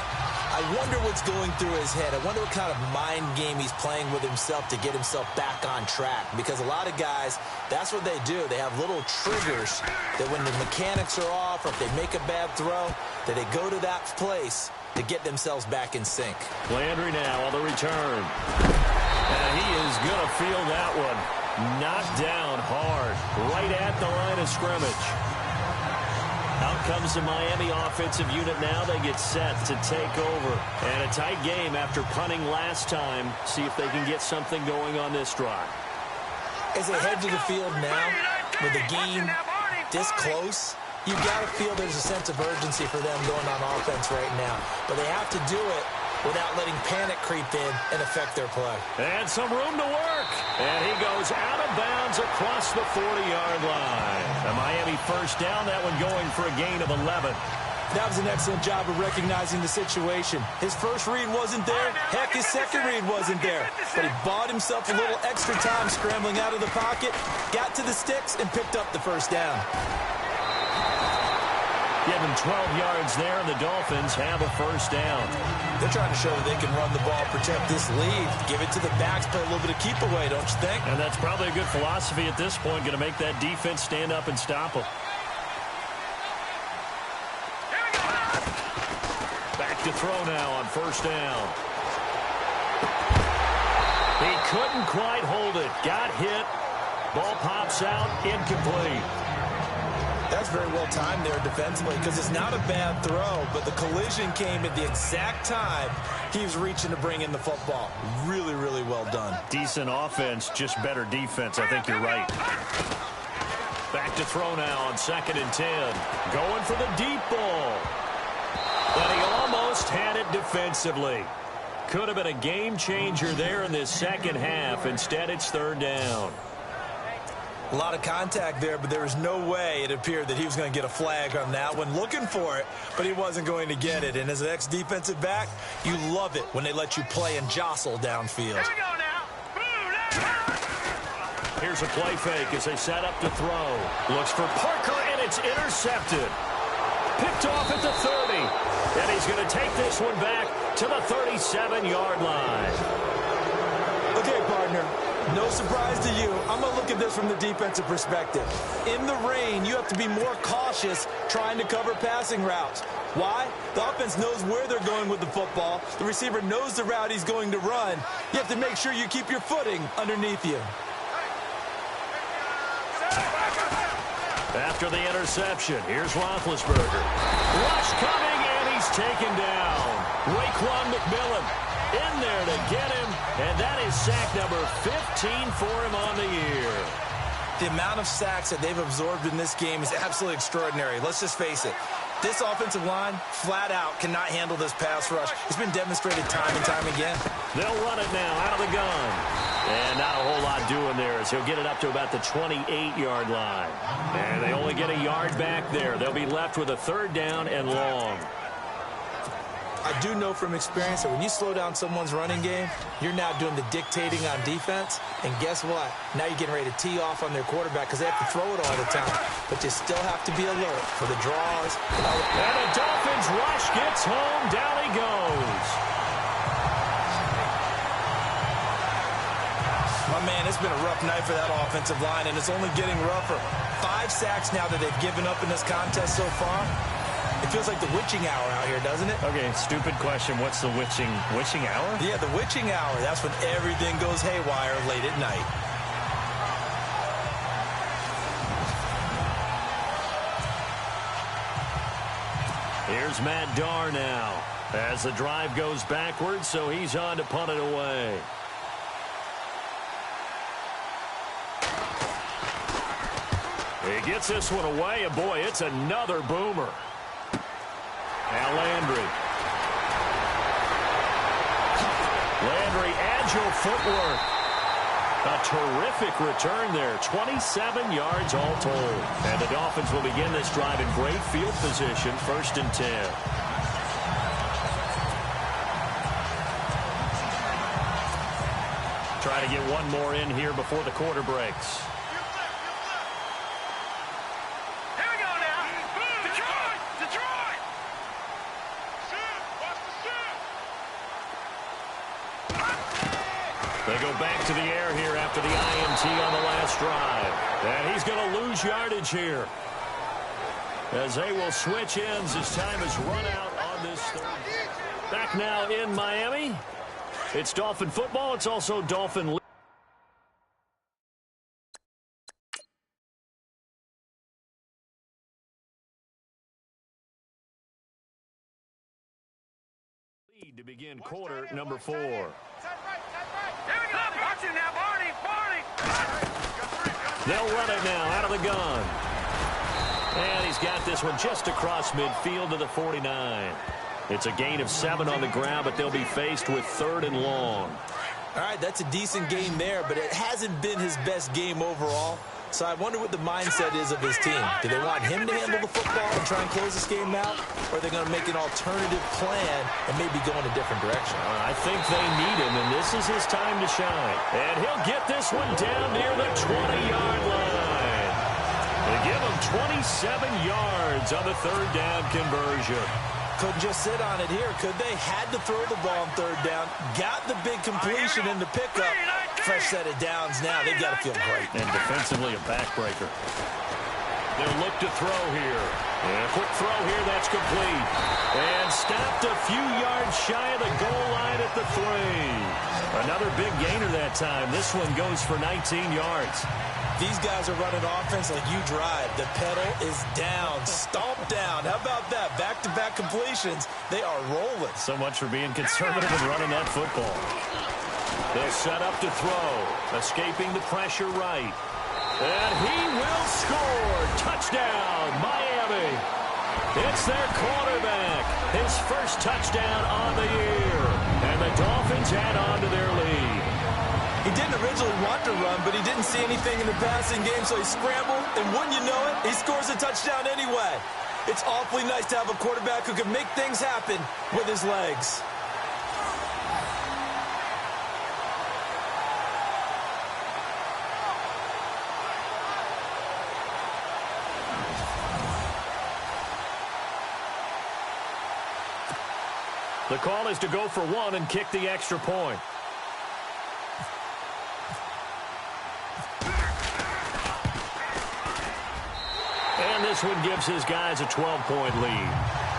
I wonder what's going through his head. I wonder what kind of mind game he's playing with himself to get himself back on track. Because a lot of guys, that's what they do. They have little triggers that when the mechanics are off or if they make a bad throw, that they go to that place to get themselves back in sync. Landry now on the return. And he is going to feel that one. Knocked down hard, right at the line of scrimmage. Out comes the Miami offensive unit now. They get set to take over. And a tight game after punting last time. See if they can get something going on this drive. As they head to the field now, with the game this close, you got to feel there's a sense of urgency for them going on offense right now. But they have to do it without letting panic creep in and affect their play. And some room to work. And he goes out of bounds across the 40-yard line. A Miami 1st down, that one going for a gain of 11. That was an excellent job of recognizing the situation. His first read wasn't there. Heck, his second read wasn't there. But he bought himself a little extra time scrambling out of the pocket, got to the sticks, and picked up the 1st down. Give him 12 yards there, and the Dolphins have a 1st down. They're trying to show that they can run the ball, protect this lead, give it to the backs, play a little bit of keep away, don't you think? And that's probably a good philosophy at this point, going to make that defense stand up and stop them. Back to throw now on 1st down. He couldn't quite hold it. Got hit. Ball pops out, incomplete. That's very well timed there defensively because it's not a bad throw, but the collision came at the exact time he was reaching to bring in the football. Really, really well done. Decent offense, just better defense. I think you're right. Back to throw now on 2nd and 10. Going for the deep ball. But he almost had it defensively. Could have been a game changer there in this second half. Instead, it's 3rd down. A lot of contact there, but there was no way it appeared that he was going to get a flag on that one. Looking for it, but he wasn't going to get it. And as an ex-defensive back, you love it when they let you play and jostle downfield. Here we go now. Here's a play fake as they set up to throw. Looks for Parker, and it's intercepted. Picked off at the 30. And he's going to take this one back to the 37-yard line. partner. No surprise to you. I'm going to look at this from the defensive perspective. In the rain, you have to be more cautious trying to cover passing routes. Why? The offense knows where they're going with the football. The receiver knows the route he's going to run. You have to make sure you keep your footing underneath you. After the interception, here's Roethlisberger. Rush coming, and he's taken down. Raekwon McMillan in there to get him, and that is sack number 15 for him on the year. The amount of sacks that they've absorbed in this game is absolutely extraordinary. Let's just face it. This offensive line, flat out, cannot handle this pass rush. It's been demonstrated time and time again. They'll run it now out of the gun. And not a whole lot doing there as he'll get it up to about the 28-yard line. And they only get a yard back there. They'll be left with a third down and long. I do know from experience that when you slow down someone's running game, you're now doing the dictating on defense. And guess what? Now you're getting ready to tee off on their quarterback because they have to throw it all the time. But you still have to be alert for the draws. And the Dolphins rush gets home. Down he goes. My man, it's been a rough night for that offensive line, and it's only getting rougher. 5 sacks now that they've given up in this contest so far. It feels like the witching hour out here, doesn't it? Okay, stupid question. What's the witching hour? Yeah, the witching hour. That's when everything goes haywire late at night. Here's Matt Darr now as the drive goes backwards, so he's on to punt it away. He gets this one away, and boy, it's another boomer. Now Landry. Landry, agile footwork. A terrific return there. 27 yards all told. And the Dolphins will begin this drive in great field position, 1st and 10. Trying to get one more in here before the quarter breaks. They go back to the air here after the INT on the last drive. And he's going to lose yardage here. As they will switch ends as time has run out on this third. Back now in Miami. It's Dolphin football. It's also Dolphin lead to begin quarter number 4. They'll run it now out of the gun. And he's got this one just across midfield to the 49. It's a gain of 7 on the ground, but they'll be faced with 3rd and long. All right, that's a decent game there, but it hasn't been his best game overall. So I wonder what the mindset is of his team. Do they want him to handle the football and try and close this game out? Or are they going to make an alternative plan and maybe go in a different direction? I think they need him, and this is his time to shine. And he'll get this one down near the 20-yard line. They give him 27 yards on the 3rd down conversion. Couldn't just sit on it here, could they? Had to throw the ball on 3rd down. Got the big completion in the pickup. Fresh set of downs now. They've got to feel great. And defensively, a backbreaker. They'll look to throw here. And a quick throw here, that's complete. And stopped a few yards shy of the goal line at the 3. Another big gainer that time. This one goes for 19 yards. These guys are running offense like you drive. The pedal is down, stomped down. How about that? Back-to-back completions. They are rolling. So much for being conservative and running that football. They'll set up to throw. Escaping the pressure right. And he will score. Touchdown, Miami. It's their quarterback. His first touchdown on the year. And the Dolphins add on to their lead. He didn't originally want to run, but he didn't see anything in the passing game, so he scrambled, and wouldn't you know it, he scores a touchdown anyway. It's awfully nice to have a quarterback who can make things happen with his legs. The call is to go for 1 and kick the extra point. this one gives his guys a 12-point lead.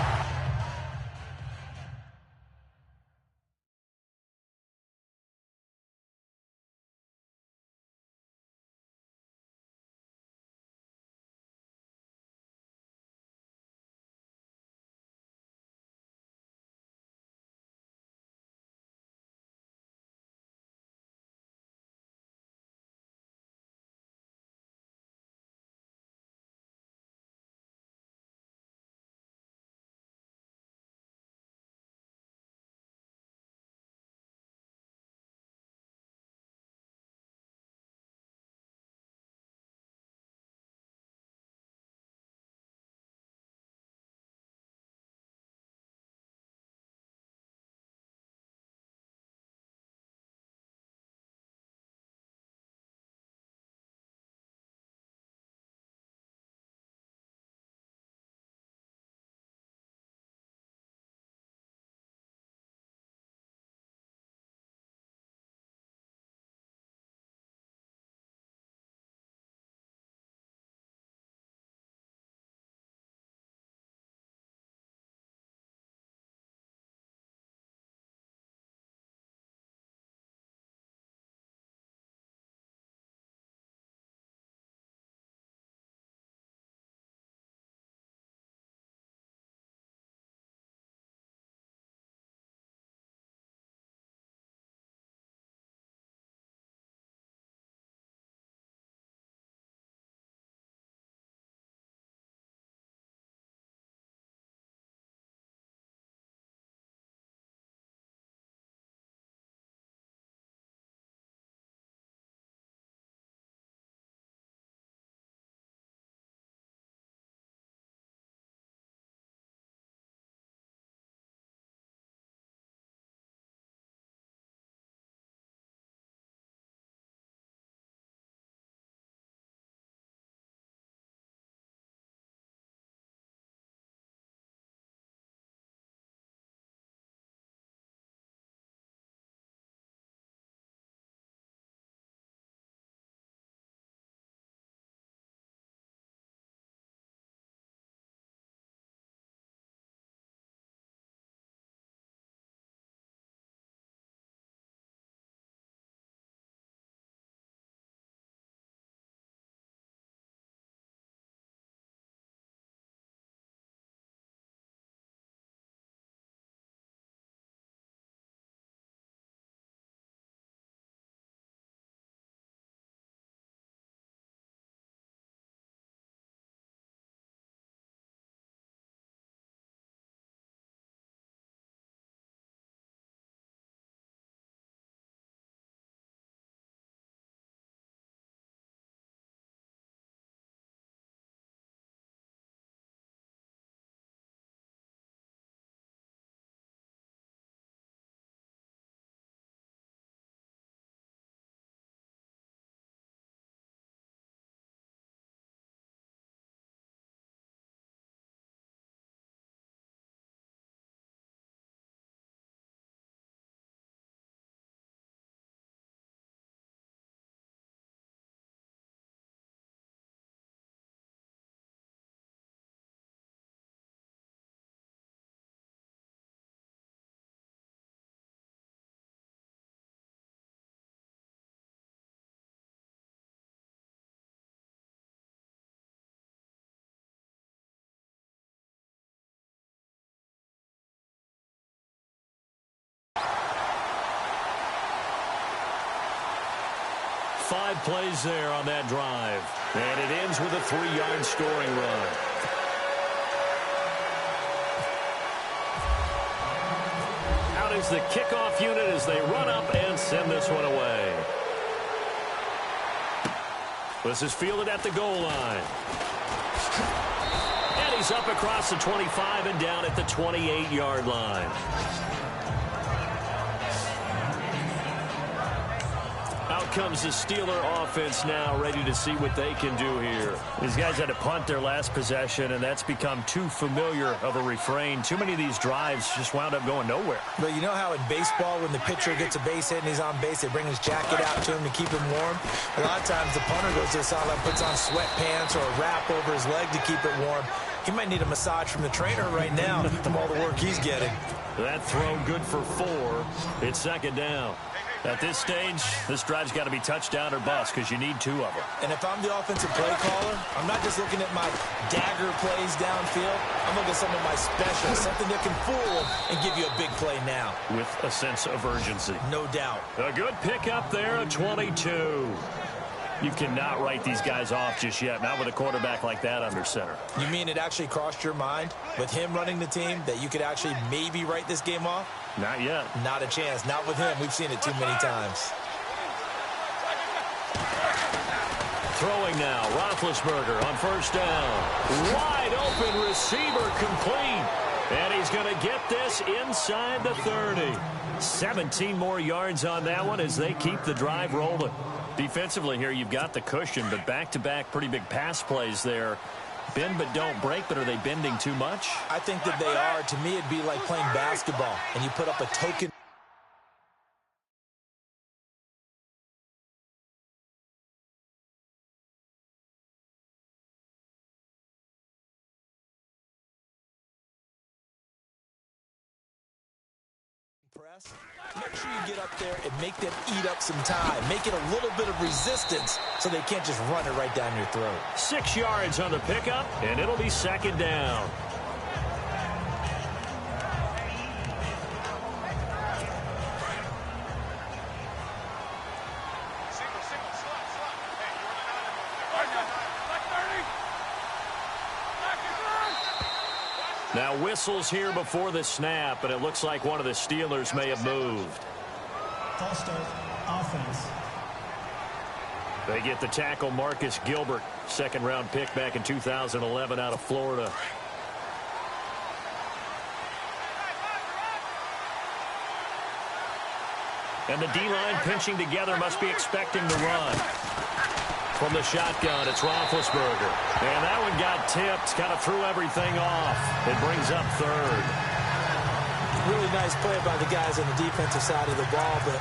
Five plays there on that drive. And it ends with a 3-yard scoring run. Out is the kickoff unit as they run up and send this one away. This is fielded at the goal line. And he's up across the 25 and down at the 28-yard line. Out comes the Steeler offense now, ready to see what they can do here. These guys had to punt their last possession, and that's become too familiar of a refrain. Too many of these drives just wound up going nowhere. But you know how in baseball, when the pitcher gets a base hit and he's on base, they bring his jacket out to him to keep him warm? A lot of times the punter goes to the sideline, puts on sweatpants or a wrap over his leg to keep it warm. He might need a massage from the trainer right now from all the work he's getting. That throw good for 4. It's second down. At this stage, this drive's got to be touchdown or bust because you need 2 of them. And if I'm the offensive play caller, I'm not just looking at my dagger plays downfield. I'm looking at some of my specials, something that can fool them and give you a big play now. With a sense of urgency. No doubt. A good pickup there, a 22. You cannot write these guys off just yet, not with a quarterback like that under center. You mean it actually crossed your mind with him running the team that you could actually maybe write this game off? Not yet. Not a chance. Not with him. We've seen it too many times. Throwing now, Roethlisberger on first down. Wide open receiver complete. And he's going to get this inside the 30. 17 more yards on that one as they keep the drive rolling. Defensively here, you've got the cushion, but back-to-back pretty big pass plays there. Bend but don't break, but are they bending too much? I think that they are. To me, it'd be like playing basketball, and you put up a token press. Make sure you get up there and make them eat up some time. Make it a little bit of resistance so they can't just run it right down your throat. 6 yards on the pickup, and it'll be second down. Now whistles here before the snap, and it looks like one of the Steelers may have moved. False start, offense. They get the tackle, Marcus Gilbert, second-round pick back in 2011 out of Florida. And the D-line pinching together, must be expecting the run. From the shotgun, it's Roethlisberger. And that one got tipped, kind of threw everything off. It brings up third. Really nice play by the guys on the defensive side of the ball, but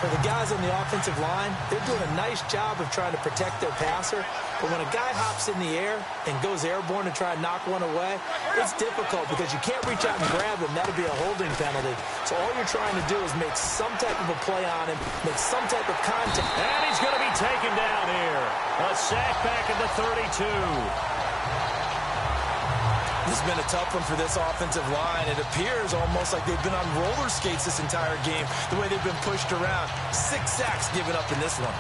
for the guys on the offensive line, they're doing a nice job of trying to protect their passer. But when a guy hops in the air and goes airborne to try and knock one away, it's difficult because you can't reach out and grab him. That'll be a holding penalty. So all you're trying to do is make some type of a play on him, make some type of contact. And he's going to be taken down here. A sack back at the 32. This has been a tough one for this offensive line. It appears almost like they've been on roller skates this entire game, the way they've been pushed around. 6 sacks given up in this one.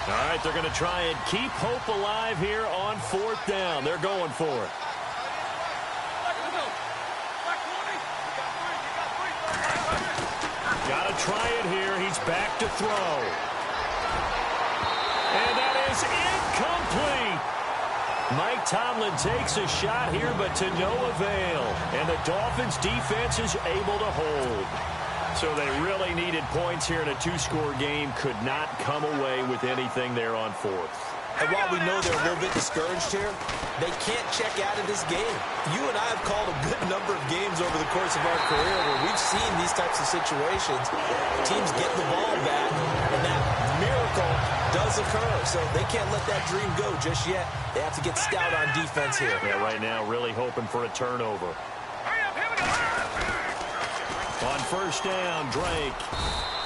All right, they're going to try and keep hope alive here on fourth down. They're going for it. Got to try it here. He's back to throw. And that is incomplete. Mike Tomlin takes a shot here, but to no avail. And the Dolphins' defense is able to hold. So they really needed points here in a 2-score game. Could not come away with anything there on fourth. And while we know they're a little bit discouraged here, they can't check out of this game. You and I have called a good number of games over the course of our career where we've seen these types of situations. Teams get the ball back, and that miracle does occur. So they can't let that dream go just yet. They have to get stout on defense here. Yeah, right now really hoping for a turnover. On first down, Drake.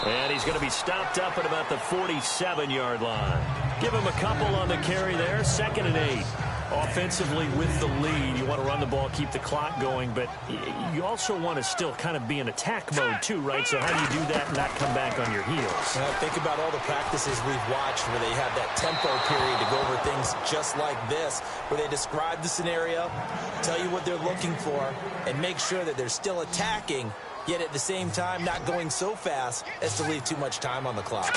And he's going to be stopped up at about the 47-yard line. Give him a couple on the carry there. 2nd and 8. Offensively with the lead, you want to run the ball, keep the clock going, but you also want to still kind of be in attack mode too, right? So how do you do that and not come back on your heels? Think about all the practices we've watched where they have that tempo period to go over things just like this, where they describe the scenario, tell you what they're looking for, and make sure that they're still attacking, yet at the same time not going so fast as to leave too much time on the clock.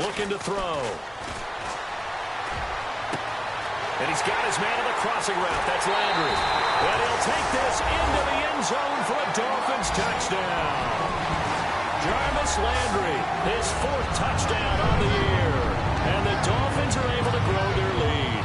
Looking to throw. And he's got his man in the crossing route. That's Landry. And he'll take this into the end zone for a Dolphins touchdown. Jarvis Landry, his 4th touchdown on the year. And the Dolphins are able to grow their lead.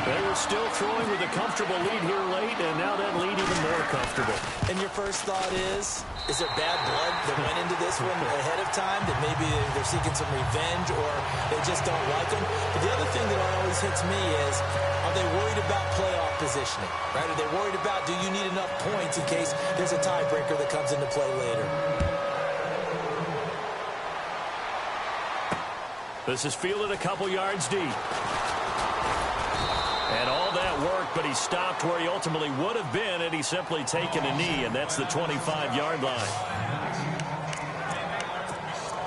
They were still throwing with a comfortable lead here late, and now that lead even more comfortable. And your first thought is there bad blood that went into this one ahead of time, that maybe they're seeking some revenge or they just don't like them? But the other thing that always hits me is, are they worried about playoff positioning? Right? Are they worried about, do you need enough points in case there's a tiebreaker that comes into play later? This is fielded a couple yards deep. And all that work, but he stopped where he ultimately would have been had he simply taken a knee, and that's the 25-yard line.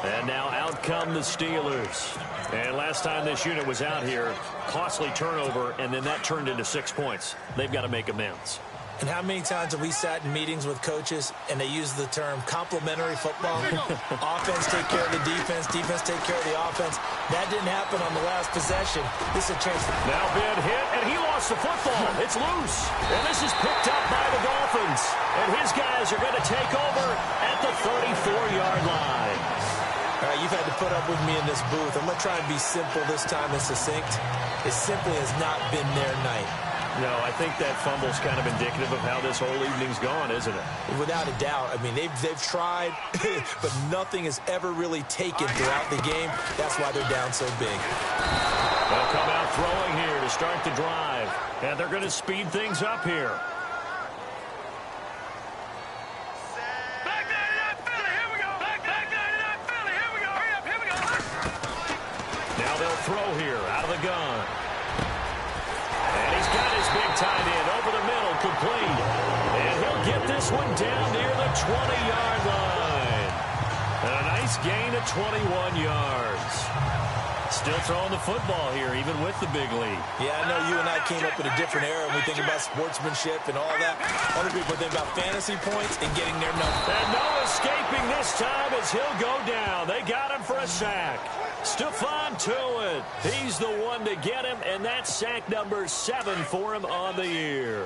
And now out come the Steelers. And last time this unit was out here, costly turnover, and then that turned into 6 points. They've got to make amends. And how many times have we sat in meetings with coaches and they use the term complementary football? Offense take care of the defense, defense take care of the offense. That didn't happen on the last possession. This is a chance. Now big hit, and he lost the football. It's loose. And this is picked up by the Dolphins. And his guys are going to take over at the 34-yard line. All right, you've had to put up with me in this booth. I'm going to try and be simple this time and succinct. It simply has not been their night. No, I think that fumble's kind of indicative of how this whole evening's gone, isn't it? Without a doubt. I mean, they've tried, but nothing has ever really taken throughout the game. That's why they're down so big. They'll come out throwing here to start the drive. And they're going to speed things up here. Now they'll throw here out of the gun. And he's got his big tight end over the middle, complete. And he'll get this one down near the 20-yard line. And a nice gain of 21 yards. Still throwing the football here, even with the big lead. Yeah, I know you and I came up in a different era, and we think about sportsmanship and all that. Other people think about fantasy points and getting their number. And no escaping this time as he'll go down. They got him for a sack. Stephon Tuitt, he's the one to get him, and that's sack number 7 for him on the year.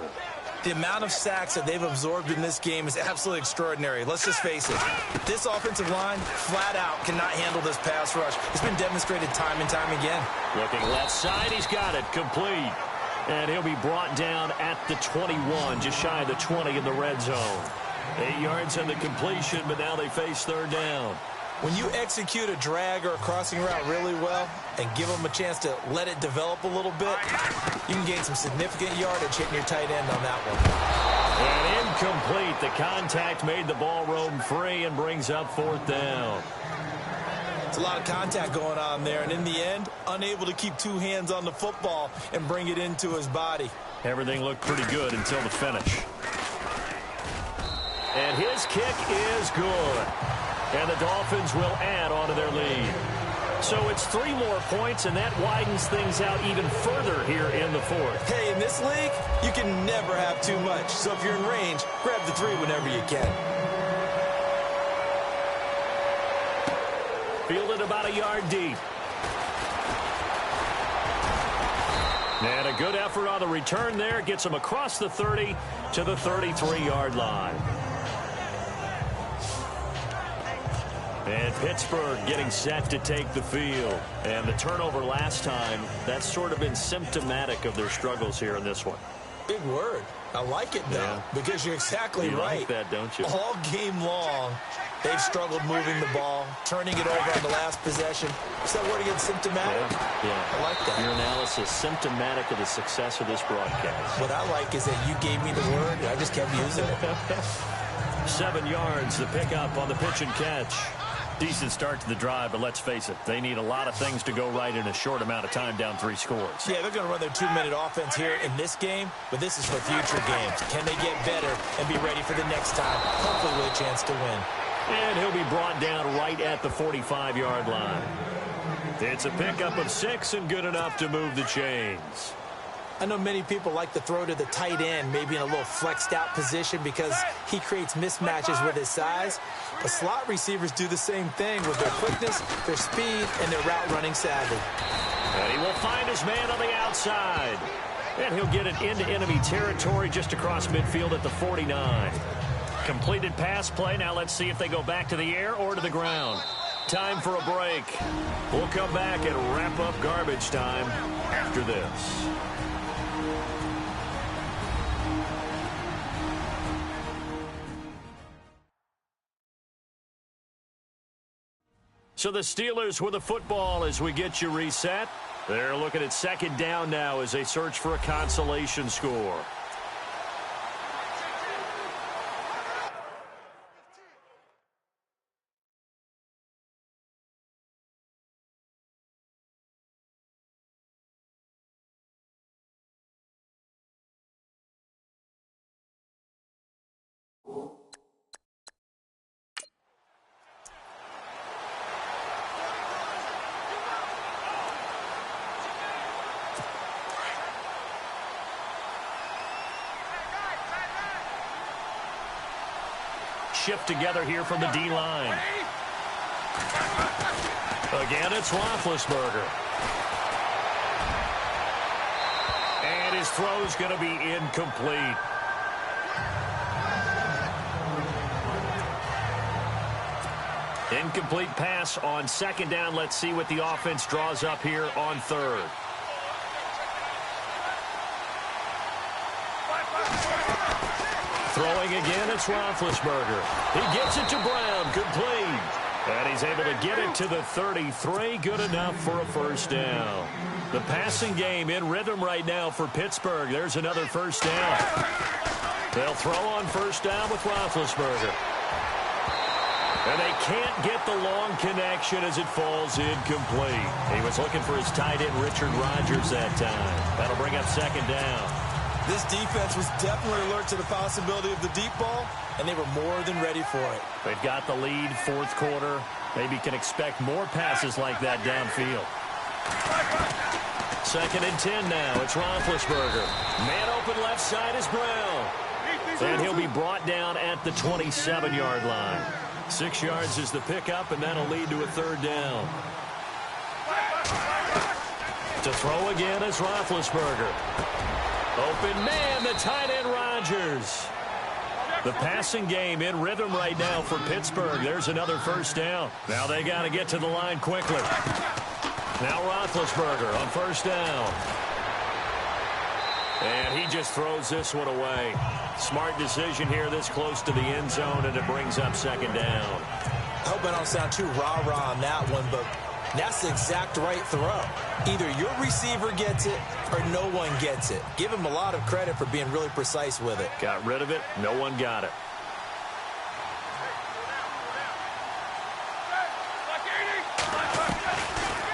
The amount of sacks that they've absorbed in this game is absolutely extraordinary. Let's just face it. This offensive line, flat out, cannot handle this pass rush. It's been demonstrated time and time again. Looking left side, he's got it, complete. And he'll be brought down at the 21, just shy of the 20 in the red zone. 8 yards on the completion, but now they face third down. When you execute a drag or a crossing route really well and give them a chance to let it develop a little bit, you can gain some significant yardage hitting your tight end on that one. And incomplete. The contact made the ball roam free and brings up 4th down. It's a lot of contact going on there, and in the end, unable to keep 2 hands on the football and bring it into his body. Everything looked pretty good until the finish. And his kick is good. And the Dolphins will add on to their lead. So it's 3 more points, and that widens things out even further here in the 4th. Hey, in this league, you can never have too much. So if you're in range, grab the 3 whenever you can. Fielded about a yard deep. And a good effort on the return there. Gets him across the 30 to the 33-yard line. And Pittsburgh getting set to take the field. And the turnover last time, that's sort of been symptomatic of their struggles here in this one. Big word. I like it, though, because you're exactly you right. Like that, don't you? All game long, they've struggled moving the ball, turning it over on the last possession. Is that word again, symptomatic? Yeah. I like that. Your analysis, symptomatic of the success of this broadcast. What I like is that you gave me the word, and I just kept using it. 7 yards, the pickup on the pitch and catch. Decent start to the drive, but let's face it, they need a lot of things to go right in a short amount of time, down 3 scores. Yeah, they're going to run their 2-minute offense here in this game, but this is for future games. Can they get better and be ready for the next time, hopefully with a chance to win? And he'll be brought down right at the 45-yard line. It's a pickup of 6 and good enough to move the chains. I know many people like to throw to the tight end, maybe in a little flexed out position because he creates mismatches with his size. But slot receivers do the same thing with their quickness, their speed, and their route running savvy. And he will find his man on the outside. And he'll get it into enemy territory just across midfield at the 49. Completed pass play. Now let's see if they go back to the air or to the ground. Time for a break. We'll come back and wrap up garbage time after this. So the Steelers with the football as we get you reset. They're looking at second down now as they search for a consolation score. Shift together here from the D-line. Again, it's Roethlisberger. And his throw's going to be incomplete. Incomplete pass on second down. Let's see what the offense draws up here on third. Throwing again, it's Roethlisberger. He gets it to Brown, complete. And he's able to get it to the 33, good enough for a first down. The passing game in rhythm right now for Pittsburgh. There's another first down. They'll throw on first down with Roethlisberger. And they can't get the long connection as it falls incomplete. He was looking for his tight end, Richard Rodgers, that time. That'll bring up second down. This defense was definitely alert to the possibility of the deep ball, and they were more than ready for it. They've got the lead, fourth quarter. Maybe can expect more passes like that downfield. Second and 10 now. It's Roethlisberger. Man open left side is Brown. And he'll be brought down at the 27-yard line. 6 yards is the pickup, and that'll lead to a third down. To throw again is Roethlisberger. Open man, the tight end Rodgers. The passing game in rhythm right now for Pittsburgh. There's another first down. Now they got to get to the line quickly. Now Roethlisberger on first down. And he just throws this one away. Smart decision here this close to the end zone, and it brings up second down. I hope I don't sound too rah-rah on that one, but that's the exact right throw. Either your receiver gets it or no one gets it. Give him a lot of credit for being really precise with it. Got rid of it. No one got it.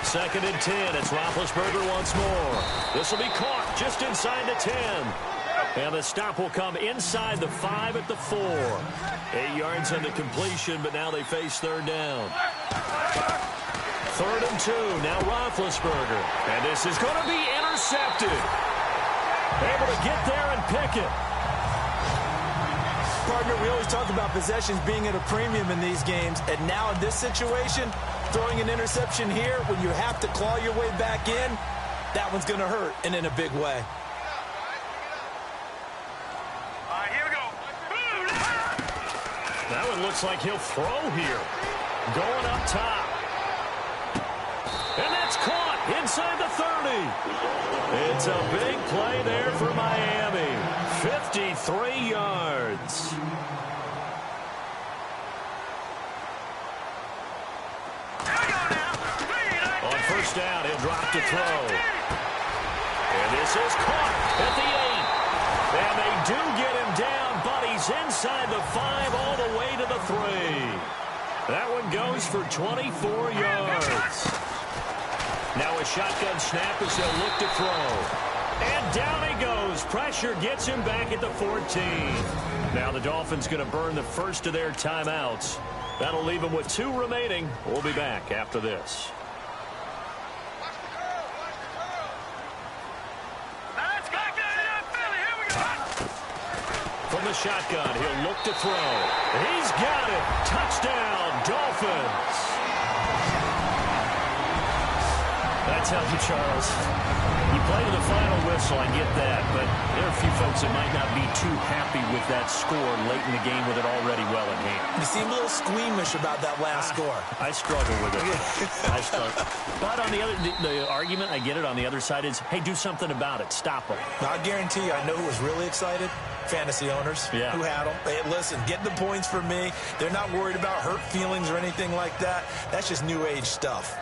Second and 10. It's Roethlisberger once more. This will be caught just inside the 10. And the stop will come inside the 5 at the 4. 8 yards on the completion, but now they face third down. Third and 2. Now Roethlisberger. And this is going to be intercepted. Able to get there and pick it. Partner, we always talk about possessions being at a premium in these games. And now in this situation, throwing an interception here when you have to claw your way back in, that one's going to hurt, and in a big way. That one looks like he'll throw here. Going up top. And that's caught inside the 30. It's a big play there for Miami. 53 yards. On first down, he'll drop to throw. And this is caught at the 8. And they do get him down, but he's inside the 5 all the way to the 3. That one goes for 24 yards. Now a shotgun snap as they'll look to throw. And down he goes. Pressure gets him back at the 14. Now the Dolphins going to burn the first of their timeouts. That'll leave them with 2 remaining. We'll be back after this. From the shotgun, he'll look to throw. He's got it. Touchdown, Dolphins. That's helpful, Charles. You play to the final whistle, I get that, but there are a few folks that might not be too happy with that score late in the game with it already well in hand. You seem a little squeamish about that last score. I struggle with it. I struggle. But on the argument, I get it, on the other side is, hey, do something about it. Stop them. Now, I guarantee you, I know who was really excited. Fantasy owners who had them. Hey, listen, get the points for me. They're not worried about hurt feelings or anything like that. That's just new age stuff.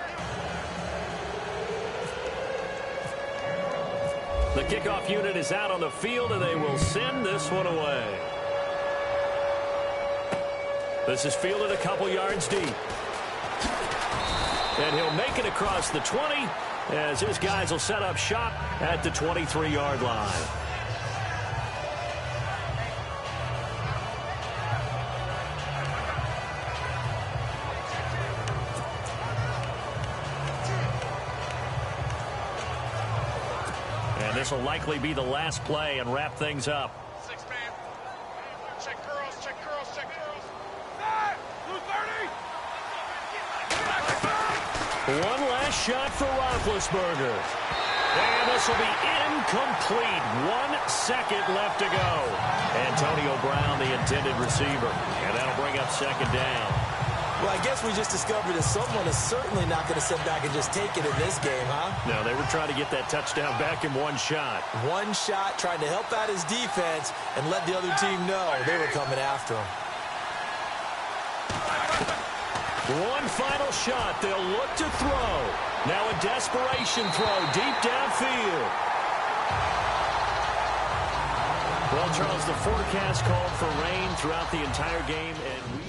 The kickoff unit is out on the field, and they will send this one away. This is fielded a couple yards deep. And he'll make it across the 20 as his guys will set up shop at the 23-yard line. This will likely be the last play and wrap things up. 6-man. Check curls, check curls, check curls. Blue 30. One last shot for Roethlisberger. And this will be incomplete. 1 second left to go. Antonio Brown, the intended receiver. And that'll bring up second down. Well, I guess we just discovered that someone is certainly not going to sit back and just take it in this game, huh? No, they were trying to get that touchdown back in one shot. One shot, trying to help out his defense and let the other team know they were coming after him. One final shot. They'll look to throw. Now a desperation throw deep downfield. Well, Charles, the forecast called for rain throughout the entire game, and we...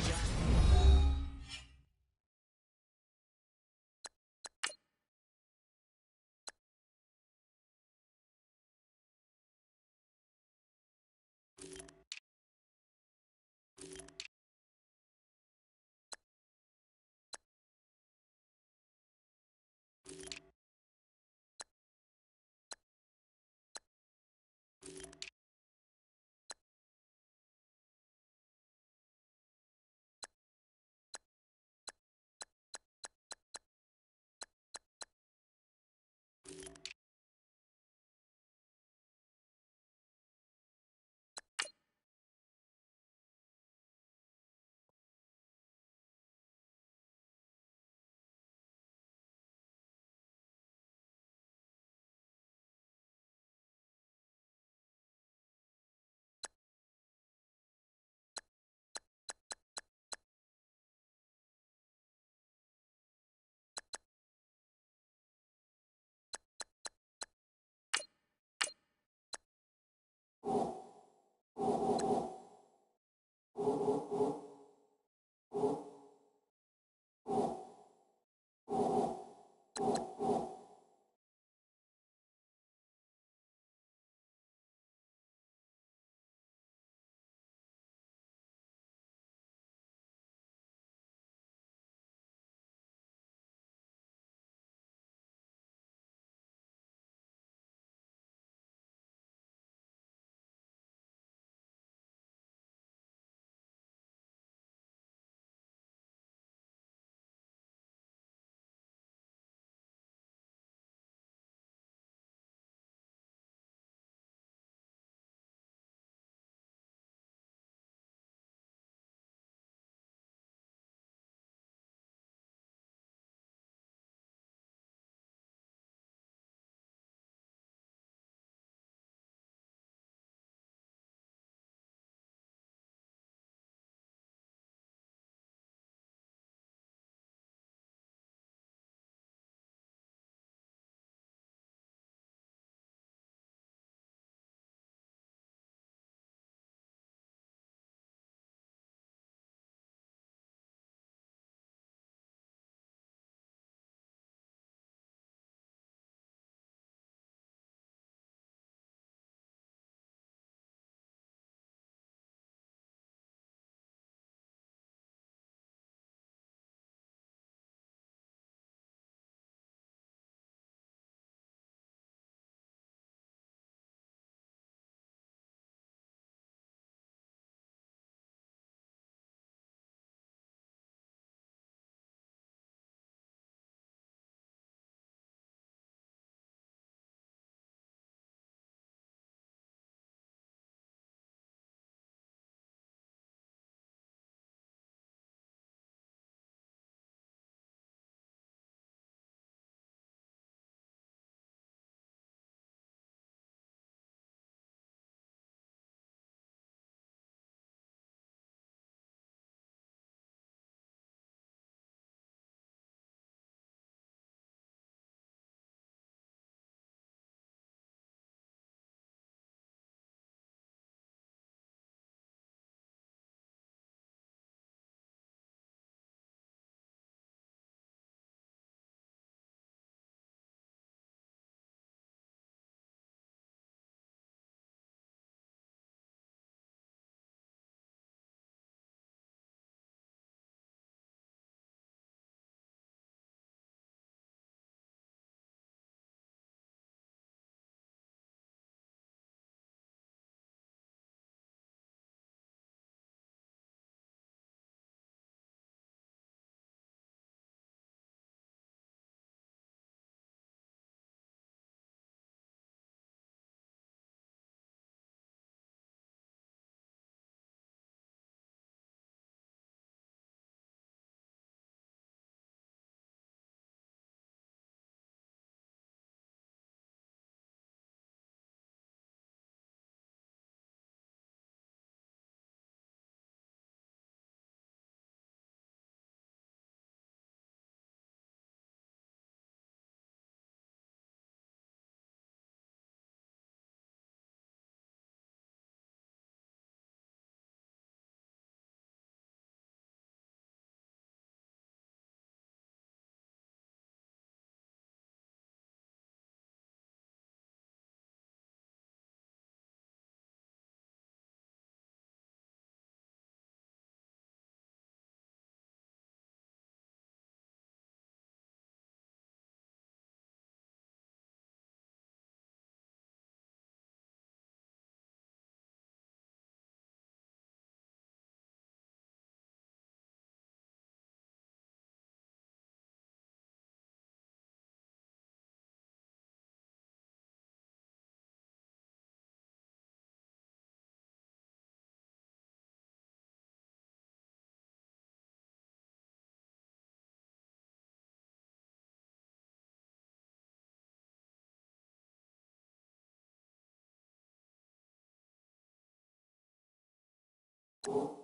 you